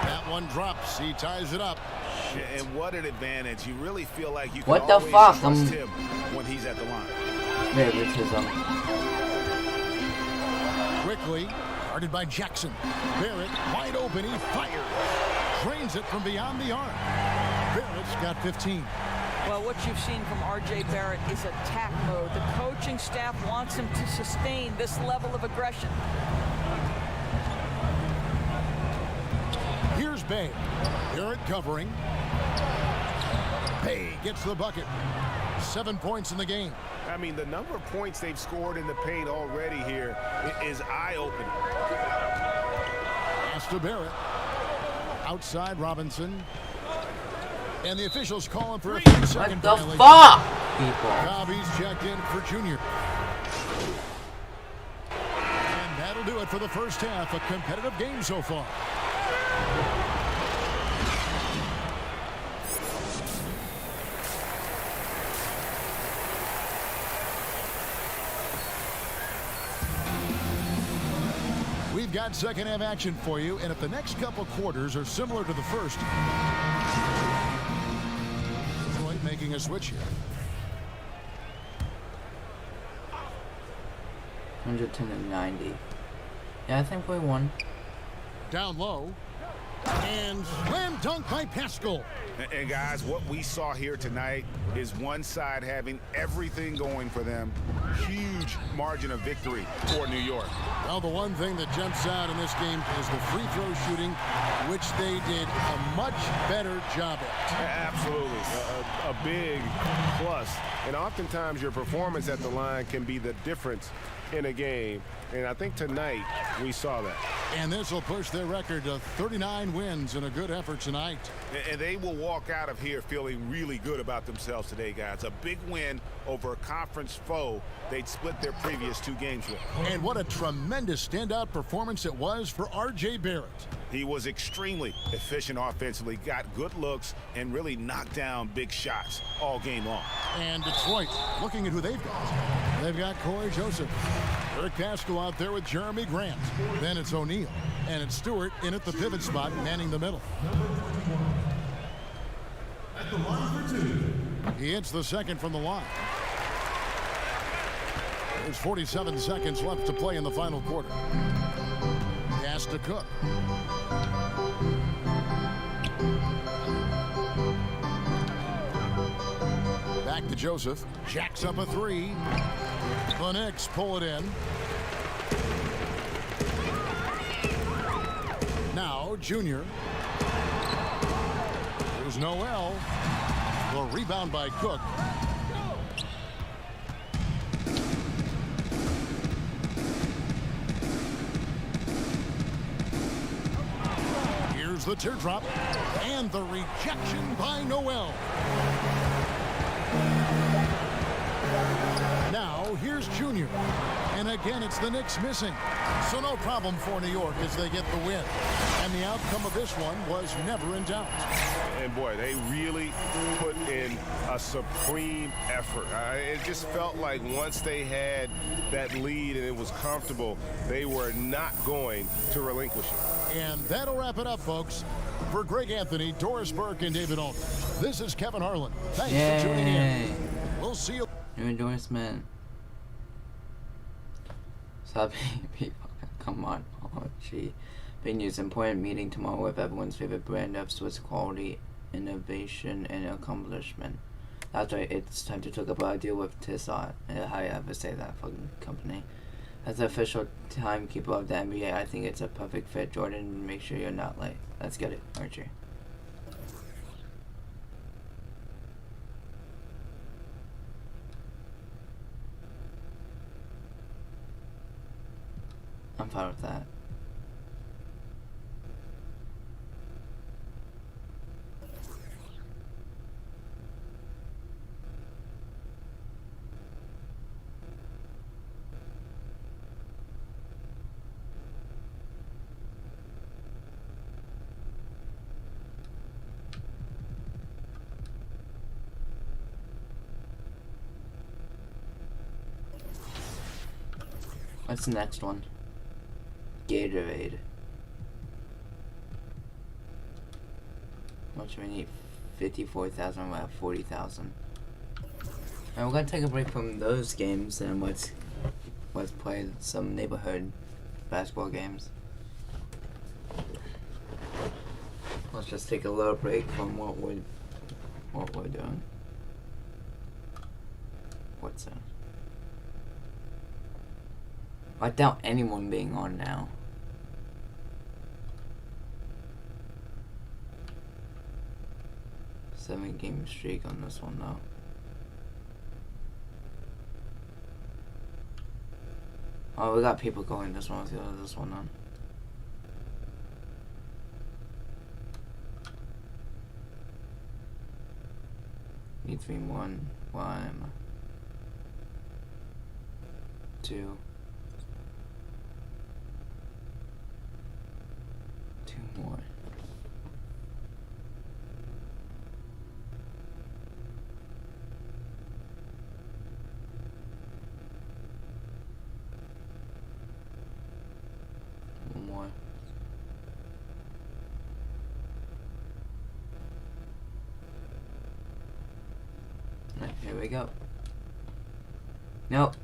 That one drops. He ties it up. And what an advantage. You really feel like you can What the always fuck? trust him when he's at the line. Favoritism. Quickly, guarded by Jackson. Barrett, wide open, he fires. Drains it from beyond the arc. Barrett's got 15. Well, what you've seen from R.J. Barrett is attack mode. The coaching staff wants him to sustain this level of aggression. Here's Bay. Barrett covering. Bay gets the bucket. 7 points in the game. I mean, the number of points they've scored in the paint already here is eye-opening. Pass to Barrett. Outside Robinson. And the officials calling for a 3-second violation. Fuck, people. Bobby's checked in for Junior. And that'll do it for the first half. A competitive game so far. We've got second half action for you, and if the next couple quarters are similar to the first, Detroit making a switch here. 110 and 90. Yeah, I think we won. Down low. And slam dunk by Pascal. And guys, what we saw here tonight is one side having everything going for them. Huge margin of victory for New York. Well, the one thing that jumps out in this game is the free throw shooting, which they did a much better job at. Absolutely. A big plus. And oftentimes your performance at the line can be the difference in a game. And I think tonight we saw that. And this will push their record to 39 wins in a good effort tonight. And they will walk out of here feeling really good about themselves today, guys. A big win over a conference foe they'd split their previous 2 games with. And what a tremendous standout performance it was for R.J. Barrett. He was extremely efficient offensively, got good looks, and really knocked down big shots all game long. And Detroit, looking at who they've got. They've got Corey Joseph. Eric Pascal out there with Jeremy Grant. Then it's O'Neal. And it's Stewart in at the pivot spot, manning the middle. At the line for 2. He hits the second from the line. There's 47 seconds left to play in the final quarter. Pass to Cook. Back to Joseph. Jacks up a 3. The Knicks pull it in. Now Junior. There's Noel. The rebound by Cook. Here's the teardrop. And the rejection by Noel. Now, here's Junior. And again, it's the Knicks missing. So no problem for New York as they get the win. And the outcome of this one was never in doubt. And boy, they really put in a supreme effort. It just felt like once they had that lead and it was comfortable, they were not going to relinquish it. And that'll wrap it up, folks. For Greg Anthony, Doris Burke, and David Alden, this is Kevin Harlan. Thanks for tuning in. We'll see you. New endorsement. Stop people. Come on. Oh, gee. Big news. Important meeting tomorrow with everyone's favorite brand of Swiss quality, innovation, and accomplishment. That's right. It's time to talk about a deal with Tissot. How you ever say that fucking company? As the official timekeeper of the NBA, I think it's a perfect fit. Jordan, make sure you're not late. Let's get it, Archie. I'm fine with that. What's the next one? Gatorade. How much do we need? 54,000. We're at 40,000. And we're gonna take a break from those games and let's play some neighborhood basketball games. Let's just take a little break from what we're doing. What's that? I doubt anyone being on now. Seven-game streak on this one though. Oh, we got people going this one. Let's go to this one on. Needs me one, 2. 2 more. One more. Right, here we go. Nope.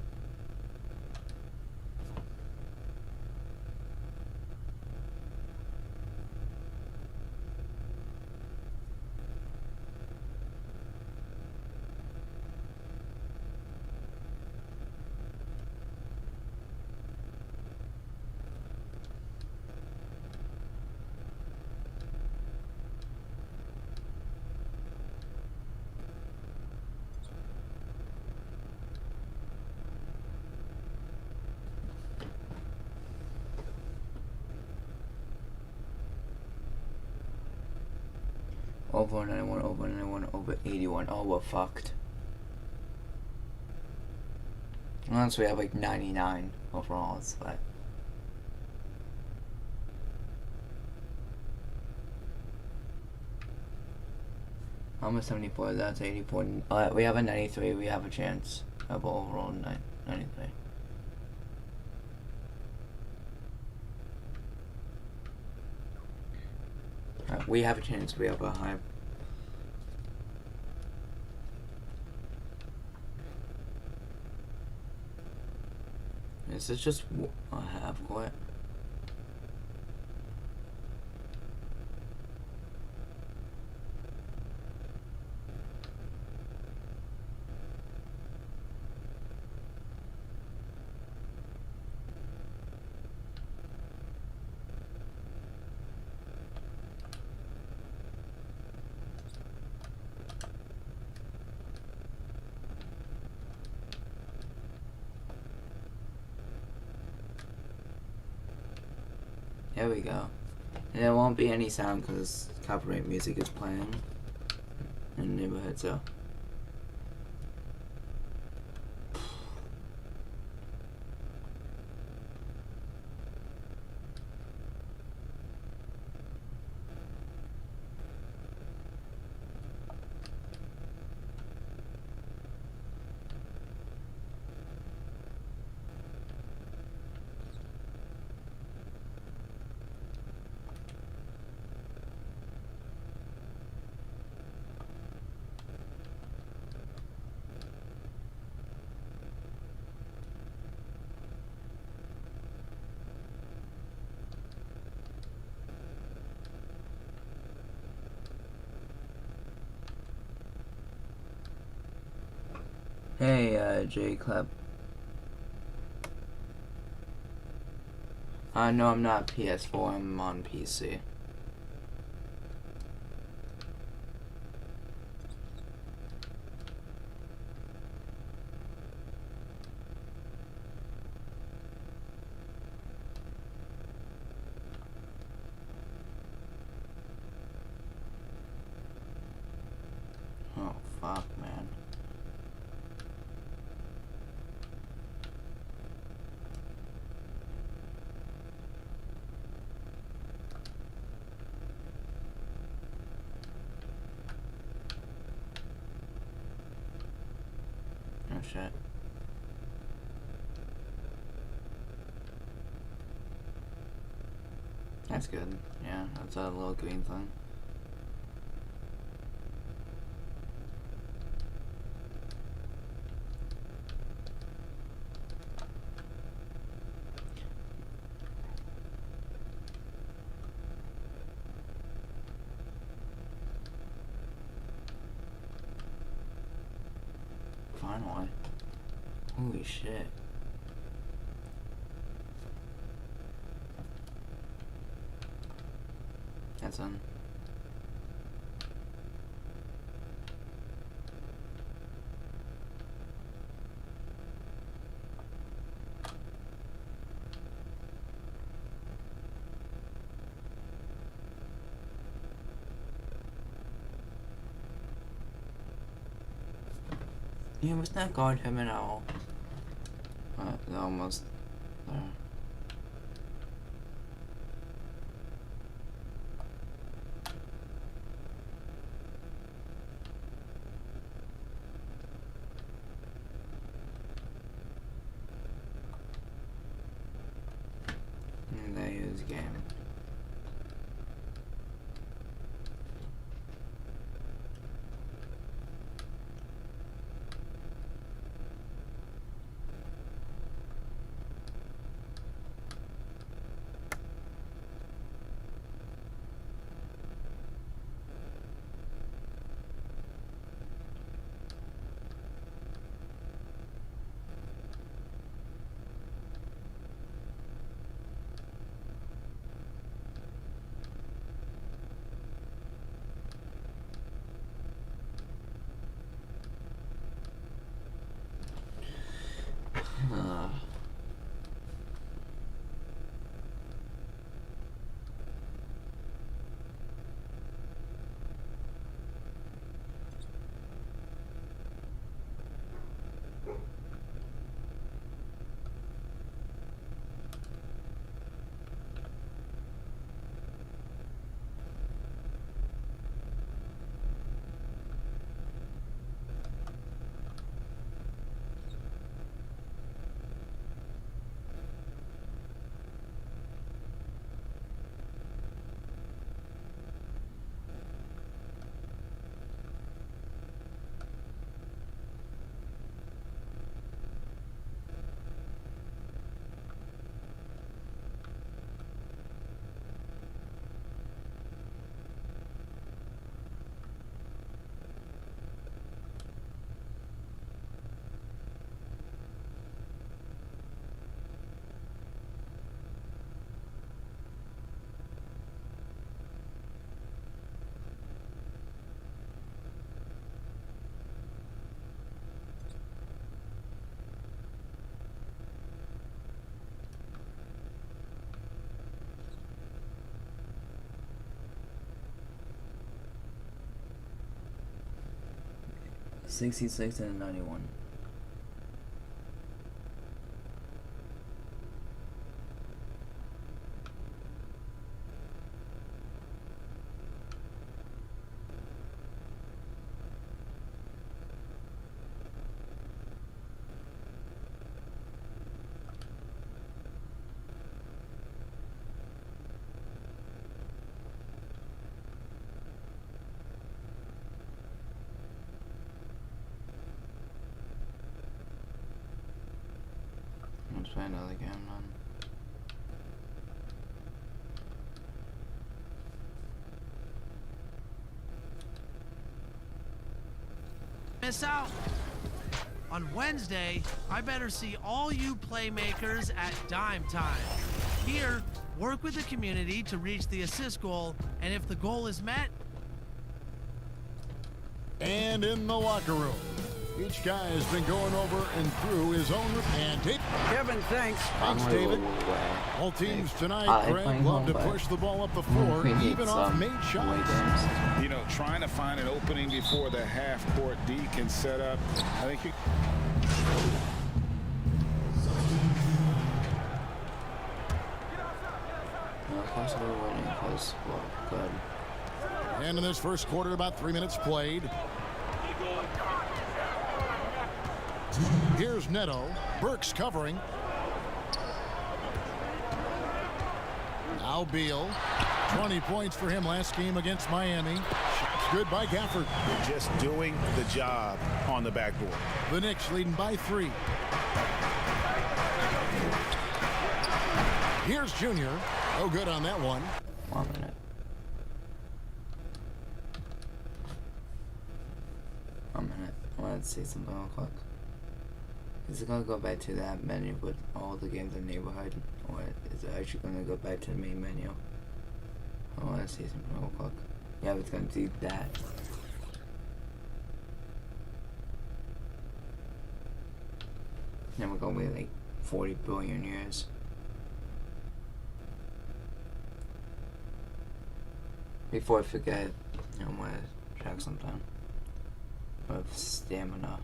over 91, over 91, over 81. Oh, we're fucked. Unless we have like 99 overalls, but. Almost 74, that's 84. We have a 93, we have a chance of overall 93. We have a chance, we have a high. Is this just a half court? There we go. And there won't be any sound because copyright music is playing in the neighborhood, so. Hey, J Club. No, I'm not PS4, I'm on PC. Oh, fuck, man. Oh shit. That's good. Yeah, that's a little green thing. Finally. Holy shit. That's in. Yeah, was that guard him at all? They're almost there. And there is game. 66 and a 91. Let's play another game, man. Miss out. On Wednesday, I better see all you playmakers at dime time. Here, work with the community to reach the assist goal, and if the goal is met... And in the locker room, each guy has been going over and through his own and take. Kevin, thanks. Thanks, David. All teams tonight, Greg, love to push the ball up the floor, even off made shots. You know, trying to find an opening before the half-court D can set up. I think you... Good. And in this first quarter, about 3 minutes played. Here's Neto. Burks covering. Now Beal. 20 points for him last game against Miami. Shots good by Gafford. Just doing the job on the backboard. The Knicks leading by 3. Here's Junior. No good on that one. 1 minute. Let's see something real quick. Is it gonna go back to that menu with all the games in the neighborhood, or is it actually gonna go back to the main menu? I wanna see something real quick. Yeah, it's gonna do that. Then we're gonna wait like 40 billion years. Before I forget, I wanna track sometime. Of stamina.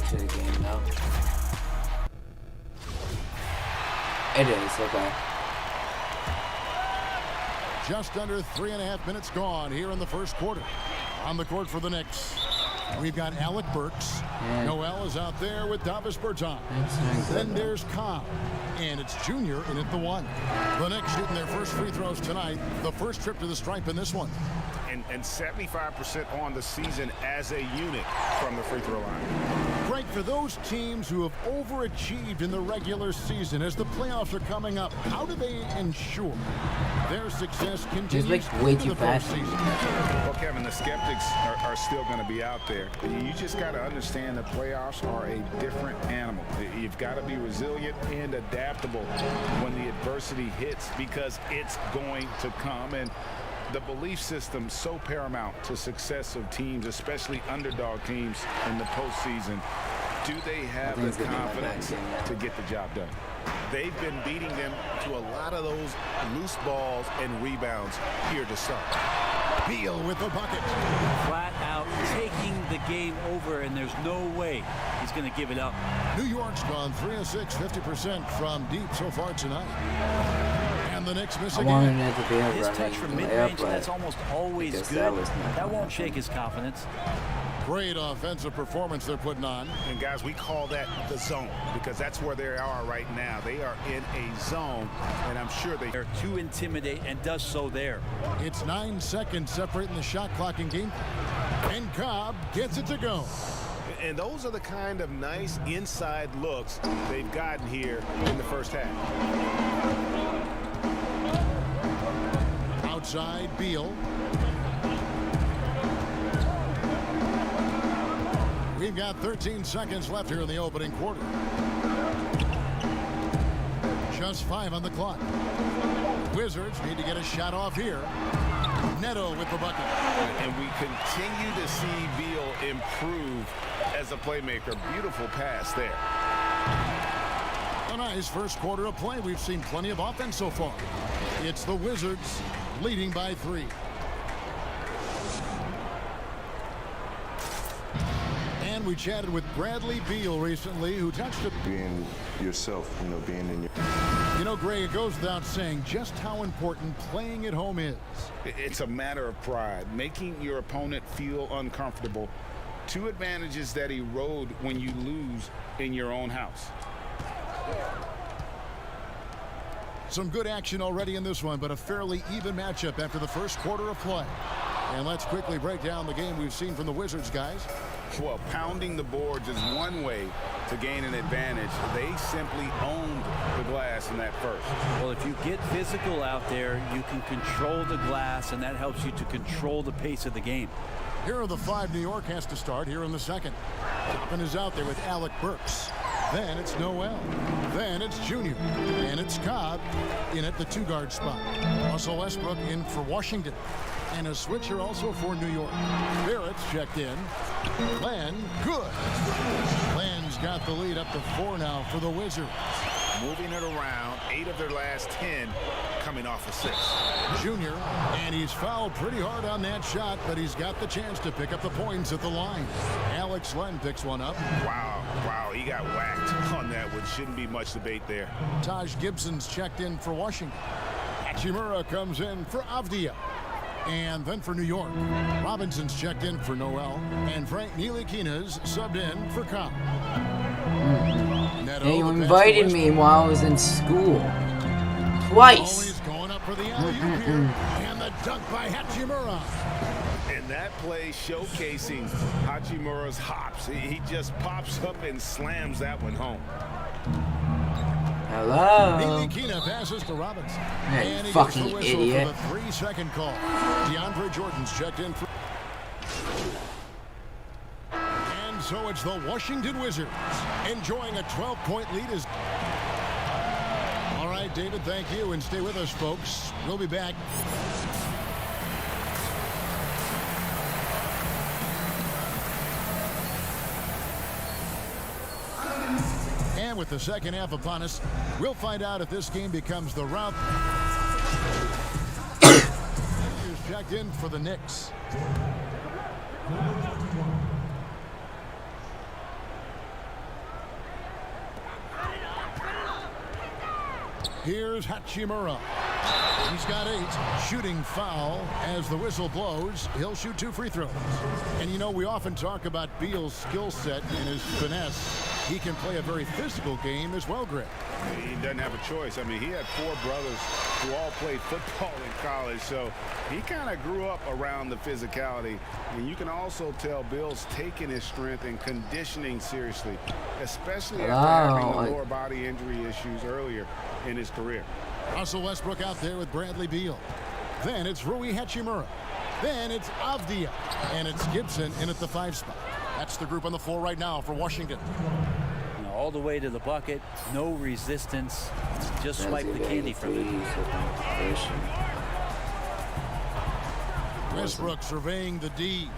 To the game now. It is, okay. Just under 3.5 minutes gone here in the first quarter. On the court for the Knicks, we've got Alec Burks. Yeah. Noel is out there with Davis Bertans. Then there's Cobb. And it's Junior in at the 1. The Knicks shooting their first free throws tonight. The first trip to the stripe in this one. And 75% on the season as a unit from the free throw line. Greg, for those teams who have overachieved in the regular season, as the playoffs are coming up, how do they ensure their success continues into the postseason? Well, Kevin, the skeptics are still going to be out there. You just got to understand the playoffs are a different animal. You've got to be resilient and adaptable when the adversity hits, because it's going to come. And the belief system so paramount to success of teams, especially underdog teams in the postseason. Do they have the confidence to get the job done? They've been beating them to a lot of those loose balls and rebounds here to start. Beal with the bucket. Flat out taking the game over, and there's no way he's going to give it up. New York's gone 3 of 6, 50% from deep so far tonight. And the Knicks miss again. His touch from mid-range, that's almost always good. That won't shake his confidence. Great offensive performance they're putting on. And guys, we call that the zone, because that's where they are right now. They are in a zone, and I'm sure they're to intimidate, and does so there. It's 9 seconds separating the shot clock and game. And Cobb gets it to go. And those are the kind of nice inside looks they've gotten here in the first half. Outside, Beal. We've got 13 seconds left here in the opening quarter. Just 5 on the clock. Wizards need to get a shot off here. Neto with the bucket. And we continue to see Beal improve as a playmaker. Beautiful pass there. A nice first quarter of play. We've seen plenty of offense so far. It's the Wizards leading by 3. And we chatted with Bradley Beal recently, who touched it. Being yourself, being in your... Greg, it goes without saying just how important playing at home is. It's a matter of pride, making your opponent feel uncomfortable. 2 advantages that erode when you lose in your own house. Some good action already in this one, but a fairly even matchup after the first quarter of play. And let's quickly break down the game we've seen from the Wizards, guys. Well, pounding the boards is one way to gain an advantage. They simply owned the glass in that first. Well, if you get physical out there, you can control the glass, and that helps you to control the pace of the game. Here are the 5 New York has to start here in the second. Toppin is out there with Alec Burks. Then it's Noel. Then it's Junior. And it's Cobb in at the 2-guard spot. Russell Westbrook in for Washington. And a switcher also for New York. Barrett's checked in. Len, good. Len's got the lead up to 4 now for the Wizards. Moving it around, 8 of their last 10 coming off a 6. Junior, and he's fouled pretty hard on that shot, but he's got the chance to pick up the points at the line. Alex Len picks one up. Wow, he got whacked on that, which shouldn't be much debate there. Taj Gibson's checked in for Washington. Hachimura comes in for Avdia. And then for New York, Robinson's checked in for Noel, and Frank Ntilikina's subbed in for Cobb. Hey, you invited me while I was in school. Twice. Always going up for the alley-oop here, and the dunk by Hachimura. And that play showcasing Hachimura's hops. He just pops up and slams that one home. Hello. Ntilikina passes to Robinson. Yeah, and he fucking gets the whistle idiot. for the 3-second call. DeAndre Jordan's checked in for... And so it's the Washington Wizards enjoying a 12-point lead. All right, David, thank you, and stay with us, folks. We'll be back. And with the second half upon us, we'll find out if this game becomes the rout. Here's checked in for the Knicks. Here's Hachimura. He's got 8. Shooting foul as the whistle blows. He'll shoot 2 free throws. And we often talk about Beal's skill set and his finesse. He can play a very physical game as well, Greg. He doesn't have a choice. I mean, he had 4 brothers who all played football in college, so he kind of grew up around the physicality. And you can also tell Bill's taking his strength and conditioning seriously, especially after having the lower body injury issues earlier in his career. Russell Westbrook out there with Bradley Beal. Then it's Rui Hachimura. Then it's Avdia. And it's Gibson in at the 5 spot. That's the group on the floor right now for Washington. All the way to the bucket, no resistance. Just swipe the candy from it. Westbrook surveying the D.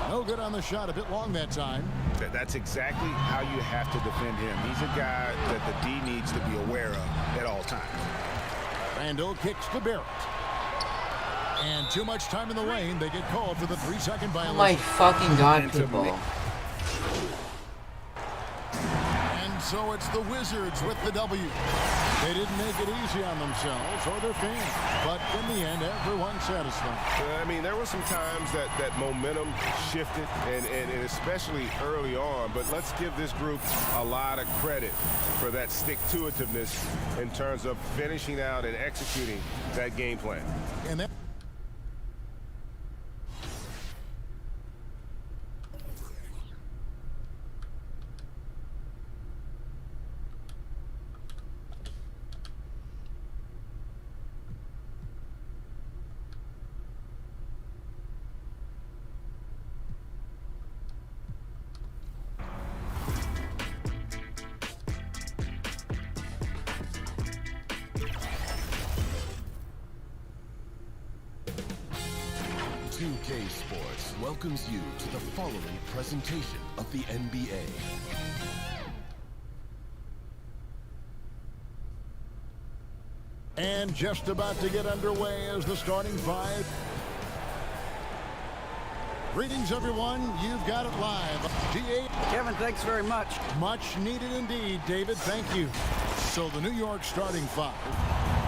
No good on the shot, a bit long that time. That's exactly how you have to defend him. He's a guy that the D needs to be aware of at all times. Randall kicks to Barrett. And too much time in the lane. They get called for the 3-second violation. Oh my fucking God, people. And so it's the Wizards with the W. They didn't make it easy on themselves or their fans, but in the end, everyone's satisfied. I mean, there were some times that momentum shifted, and especially early on, but let's give this group a lot of credit for that stick-to-itiveness in terms of finishing out and executing that game plan. And that 2K Sports welcomes you to the following presentation of the NBA. And just about to get underway as the starting five. Greetings, everyone. You've got it live. GA. Kevin, thanks very much. Much needed indeed, David. Thank you. So the New York starting five,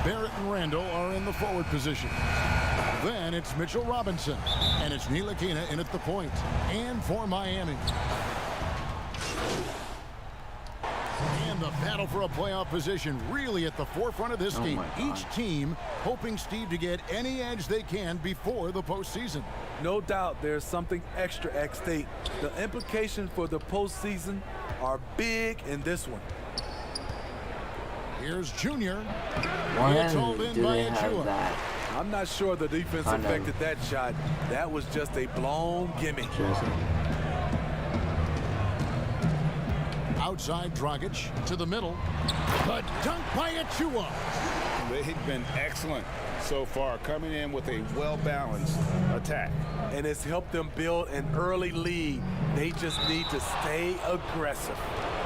Barrett and Randall are in the forward position. Then it's Mitchell Robinson, and it's Ntilikina in at the point. And for Miami. And the battle for a playoff position really at the forefront of this game. Each team hoping, Steve, to get any edge they can before the postseason. No doubt there's something extra at stake. The implications for the postseason are big in this one. Here's Junior. When Told in do by they have Achua. that? I'm not sure the defense affected that shot. That was just a blown gimme. Outside Dragic to the middle. The dunk by Achua. They've been excellent so far, coming in with a well-balanced attack. And it's helped them build an early lead. They just need to stay aggressive.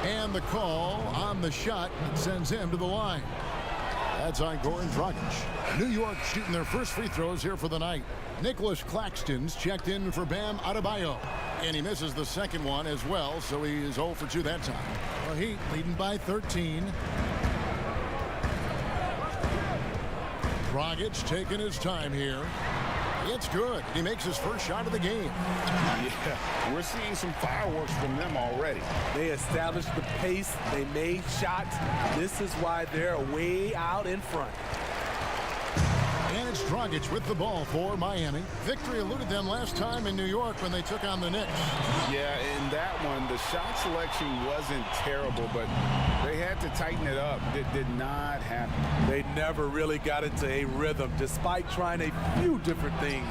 And the call on the shot that sends him to the line. That's Igor and Dragic. New York shooting their first free throws here for the night. Nicholas Claxton's checked in for Bam Adebayo. And he misses the second one as well, so he is 0 for 2 that time. The Heat leading by 13. Dragic taking his time here. It's good. He makes his first shot of the game. Yeah, we're seeing some fireworks from them already. They established the pace. They made shots. This is why they're way out in front. And it's Dragic with the ball for Miami. Victory eluded them last time in New York when they took on the Knicks. Yeah, in that one, the shot selection wasn't terrible, but they had to tighten it up. It did not happen. They never really got into a rhythm, despite trying a few different things.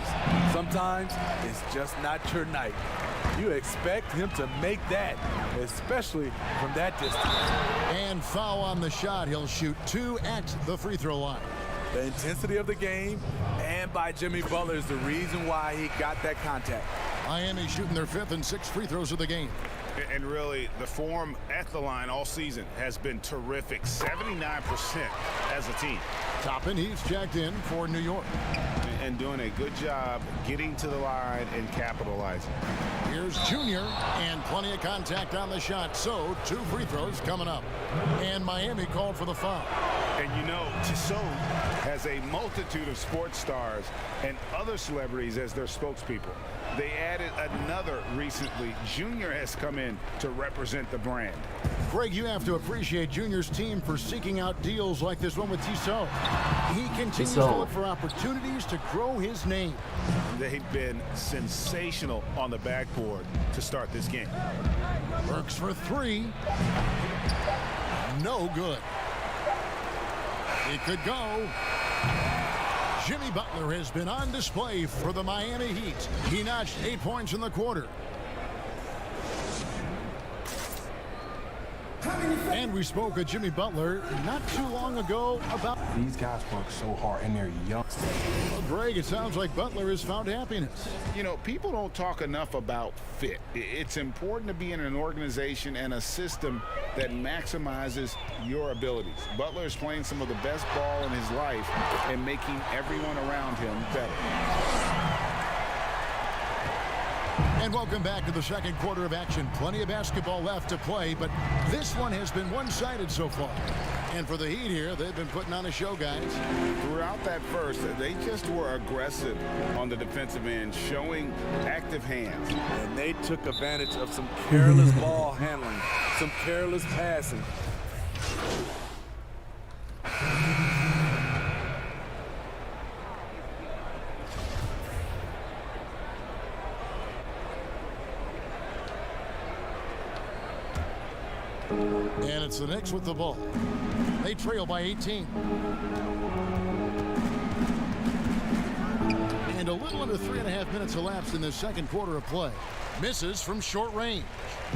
Sometimes it's just not your night. You expect him to make that, especially from that distance. And foul on the shot. He'll shoot 2 at the free throw line. The intensity of the game and by Jimmy Butler is the reason why he got that contact. Miami shooting their 5th and 6th free throws of the game. And really, the form at the line all season has been terrific. 79% as a team. Toppin, he's checked in for New York. And doing a good job getting to the line and capitalizing. Here's Junior, and plenty of contact on the shot. So 2 free throws coming up. And Miami called for the foul. And you know, Tissot has a multitude of sports stars and other celebrities as their spokespeople. They added another recently. Junior has come in to represent the brand. Greg, you have to appreciate Junior's team for seeking out deals like this one with Tissot. He continues to look for opportunities to grow his name. They've been sensational on the backboard to start this game. Works for 3. No good. It could go. Jimmy Butler has been on display for the Miami Heat. He notched 8 points in the quarter. And we spoke with Jimmy Butler not too long ago about... These guys work so hard and they're young. Well, Greg, it sounds like Butler has found happiness. You know, people don't talk enough about fit. It's important to be in an organization and a system that maximizes your abilities. Butler is playing some of the best ball in his life and making everyone around him better. And welcome back to the second quarter of action. Plenty of basketball left to play, but this one has been one-sided so far. And for the Heat here, they've been putting on a show, guys. Throughout that first, they just were aggressive on the defensive end, showing active hands. And they took advantage of some careless ball handling, some careless passing. And it's the Knicks with the ball. They trail by 18. And a little under 3.5 minutes elapsed in the second quarter of play. Misses from short range.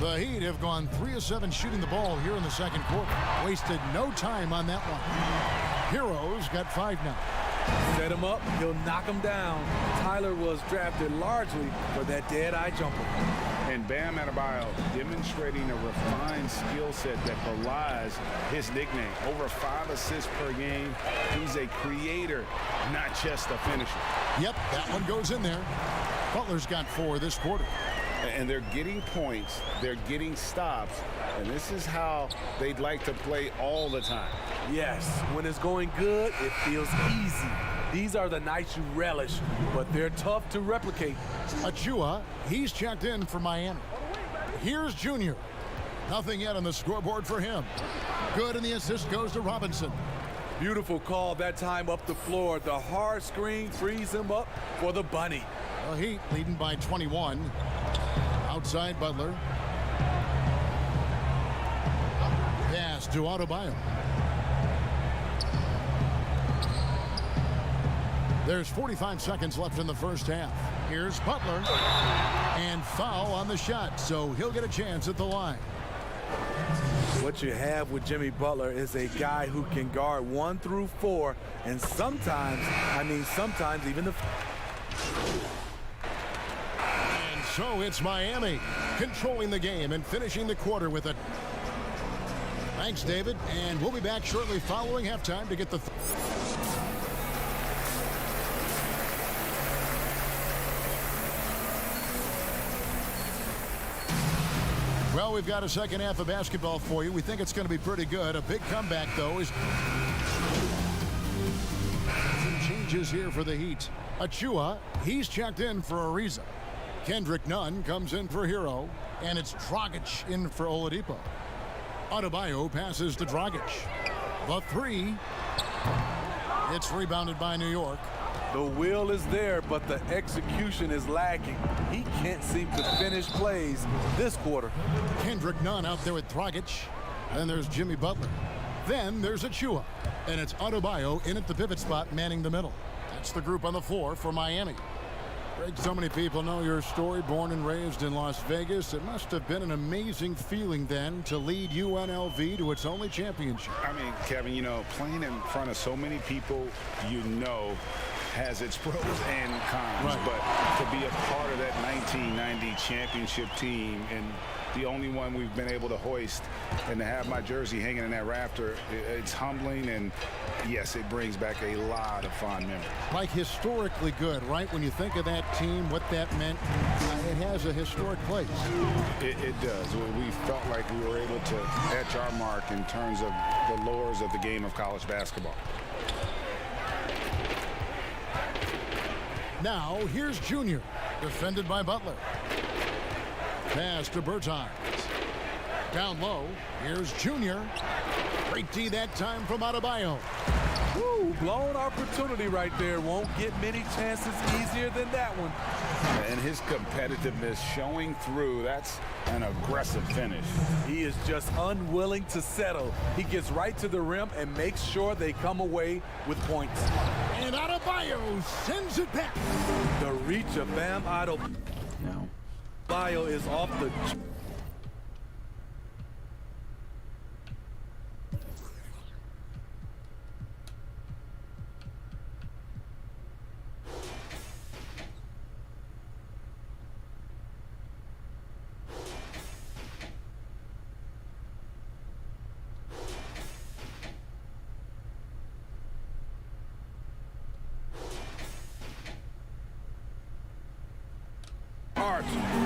The Heat have gone 3 of 7 shooting the ball here in the second quarter. Wasted no time on that one. Heroes got 5 now. Set him up, he'll knock him down. Tyler was drafted largely for that dead-eye jumper. And Bam Adebayo demonstrating a refined skill set that belies his nickname. Over 5 assists per game. He's a creator, not just a finisher. Yep, that one goes in there. Butler's got 4 this quarter. And they're getting points, they're getting stops, and this is how they'd like to play all the time. Yes, when it's going good, it feels easy. These are the nights you relish, but they're tough to replicate. Achua, he's checked in for Miami. Here's Junior. Nothing yet on the scoreboard for him. Good, and the assist goes to Robinson. Beautiful call that time up the floor. The hard screen frees him up for the bunny. The Heat leading by 21. Outside Butler. Pass to Adebayo. There's 45 seconds left in the first half. Here's Butler. And foul on the shot, so he'll get a chance at the line. What you have with Jimmy Butler is a guy who can guard 1 through 4, and sometimes even the... And so it's Miami controlling the game and finishing the quarter with it. Thanks, David, and we'll be back shortly following halftime to get the... Well, we've got a second half of basketball for you. We think it's going to be pretty good. A big comeback, though, is... Some changes here for the Heat. Achua, he's checked in for Ariza. Kendrick Nunn comes in for Hero. And it's Dragic in for Oladipo. Adebayo passes to Dragic. The 3. It's rebounded by New York. The will is there, but the execution is lacking. He can't seem to finish plays this quarter. Kendrick Nunn out there with Dragic. And then there's Jimmy Butler. Then there's Achua. And it's Adebayo in at the pivot spot, manning the middle. That's the group on the floor for Miami. Greg, so many people know your story. Born and raised in Las Vegas. It must have been an amazing feeling then to lead UNLV to its only championship. I mean, Kevin, you know, playing in front of so many people you know has its pros and cons, right. But to be a part of that 1990 championship team and the only one we've been able to hoist and to have my jersey hanging in that rafter, it's humbling, and yes, it brings back a lot of fond memories. Like historically good, right? When you think of that team, what that meant, it has a historic place. It does. We felt like we were able to etch our mark in terms of the lures of the game of college basketball. Now, here's Junior, defended by Butler. Pass to Bertans. Down low, here's Junior. Great D that time from Adebayo. Woo, blown opportunity right there. Won't get many chances easier than that one. And his competitiveness showing through. That's an aggressive finish. He is just unwilling to settle. He gets right to the rim and makes sure they come away with points. And Adebayo sends it back. The reach of Bam Adebayo. No. Adebayo is off the...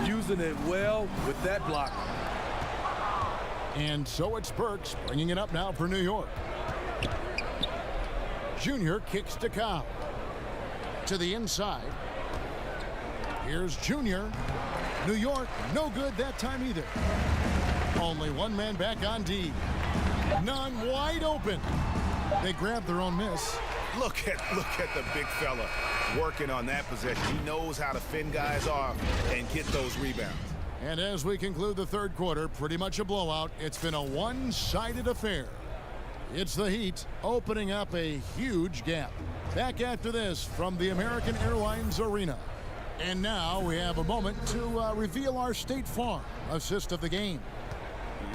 using it well with that block. And so it's Burks bringing it up now for New York. Junior kicks to Cobb. To the inside. Here's Junior. New York, no good that time either. Only one man back on D. None wide open. They grab their own miss. Look at the big fella working on that possession. He knows how to fend guys off and get those rebounds. And as we conclude the third quarter, pretty much a blowout. It's been a one-sided affair. It's the Heat opening up a huge gap. Back after this from the American Airlines Arena. And now we have a moment to reveal our State Farm assist of the game.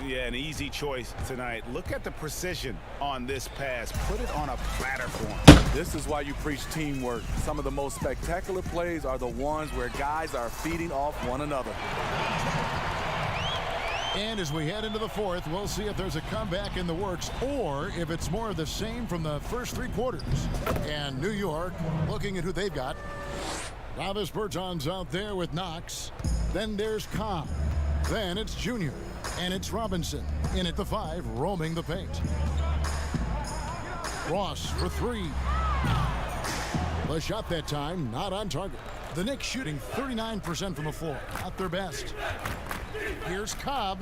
Yeah, an easy choice tonight. Look at the precision on this pass. Put it on a platter for him. This is why you preach teamwork. Some of the most spectacular plays are the ones where guys are feeding off one another. And as we head into the fourth, we'll see if there's a comeback in the works or if it's more of the same from the first 3 quarters. And New York looking at who they've got. Davis Bertans out there with Knox. Then there's Cobb. Then it's Junior. And it's Robinson in at the 5, roaming the paint. Ross for 3. The shot that time, not on target. The Knicks shooting 39% from the floor, not their best. Here's Cobb.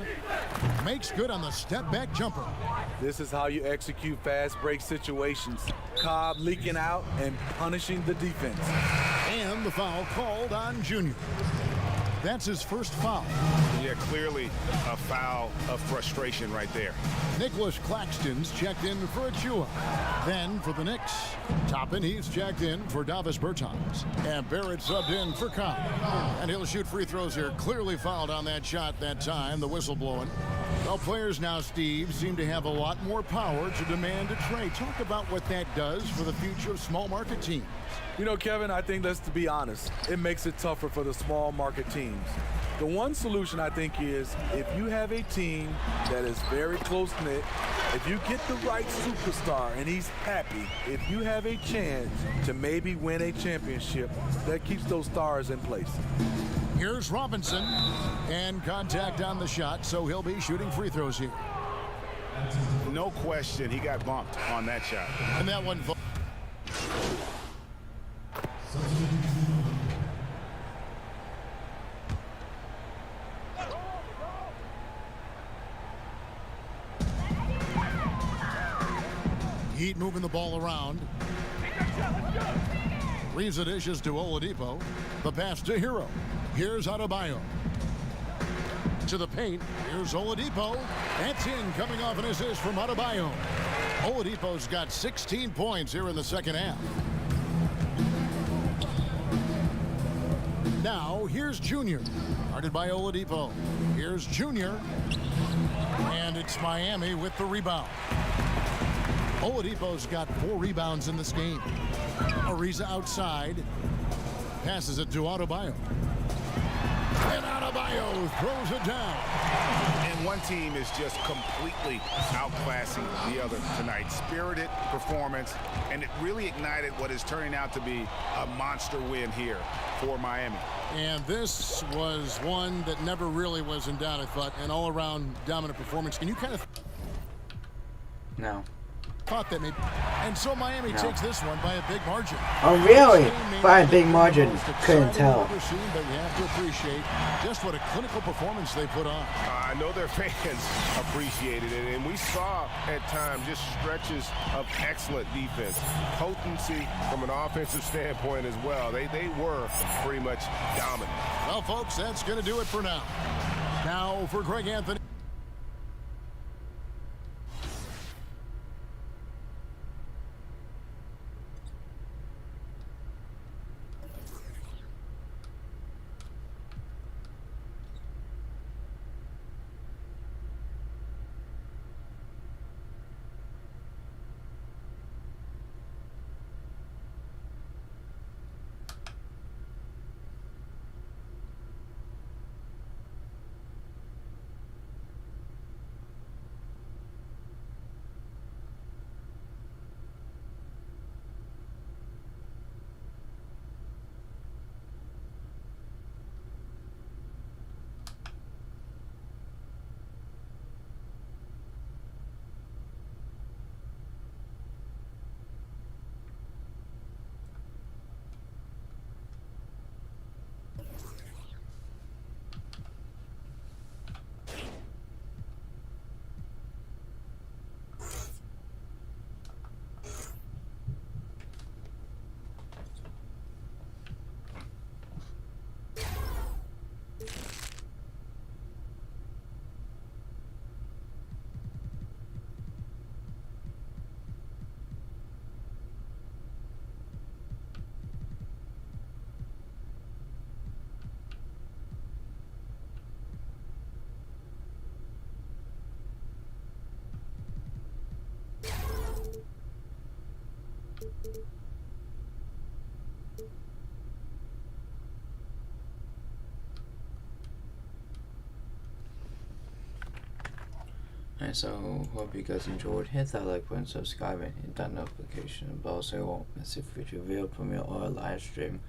Makes good on the step-back jumper. This is how you execute fast break situations. Cobb leaking out and punishing the defense. And the foul called on Junior. That's his first foul. Yeah, clearly a foul of frustration right there. Nicholas Claxton's checked in for Achua. Then for the Knicks, Toppin, he's checked in for Davis Bertans. And Barrett subbed in for Cobb. And he'll shoot free throws here. Clearly fouled on that shot that time, the whistle blowing. Well, players now, Steve, seem to have a lot more power to demand a trade. Talk about what that does for the future of small market teams. You know, Kevin, I think, let's be honest, it makes it tougher for the small market teams. The one solution, I think, is if you have a team that is very close-knit, if you get the right superstar and he's happy, if you have a chance to maybe win a championship, that keeps those stars in place. Here's Robinson, and contact on the shot, so he'll be shooting free throws here. No question, he got bumped on that shot. And that one... Heat moving the ball around. Reaves the dishes to Oladipo. The pass to Hero. Here's Adebayo. To the paint. Here's Oladipo. That's in, coming off an assist from Adebayo. Oladipo's got 16 points here in the second half. Now, here's Junior. Guarded by Oladipo. Here's Junior. And it's Miami with the rebound. Oladipo's got 4 rebounds in this game. Ariza outside. Passes it to Adebayo. And Adebayo throws it down. And one team is just completely outclassing the other tonight. Spirited performance, and it really ignited what is turning out to be a monster win here for Miami. And this was one that never really was in doubt, I thought. An all-around dominant performance. Can you kind of... No. Thought that maybe, and so Miami takes this one by a big margin. Oh really? By a big margin? Couldn't tell. But you have to appreciate just what a clinical performance they put on. I know their fans appreciated it, and we saw at times just stretches of excellent defense, potency from an offensive standpoint as well. They were pretty much dominant. Well, folks, that's going to do it for now. Now for Greg Anthony. And so, hope you guys enjoyed. Hit that like button, subscribe, and hit that notification bell so you won't miss a future video premiere or a live stream.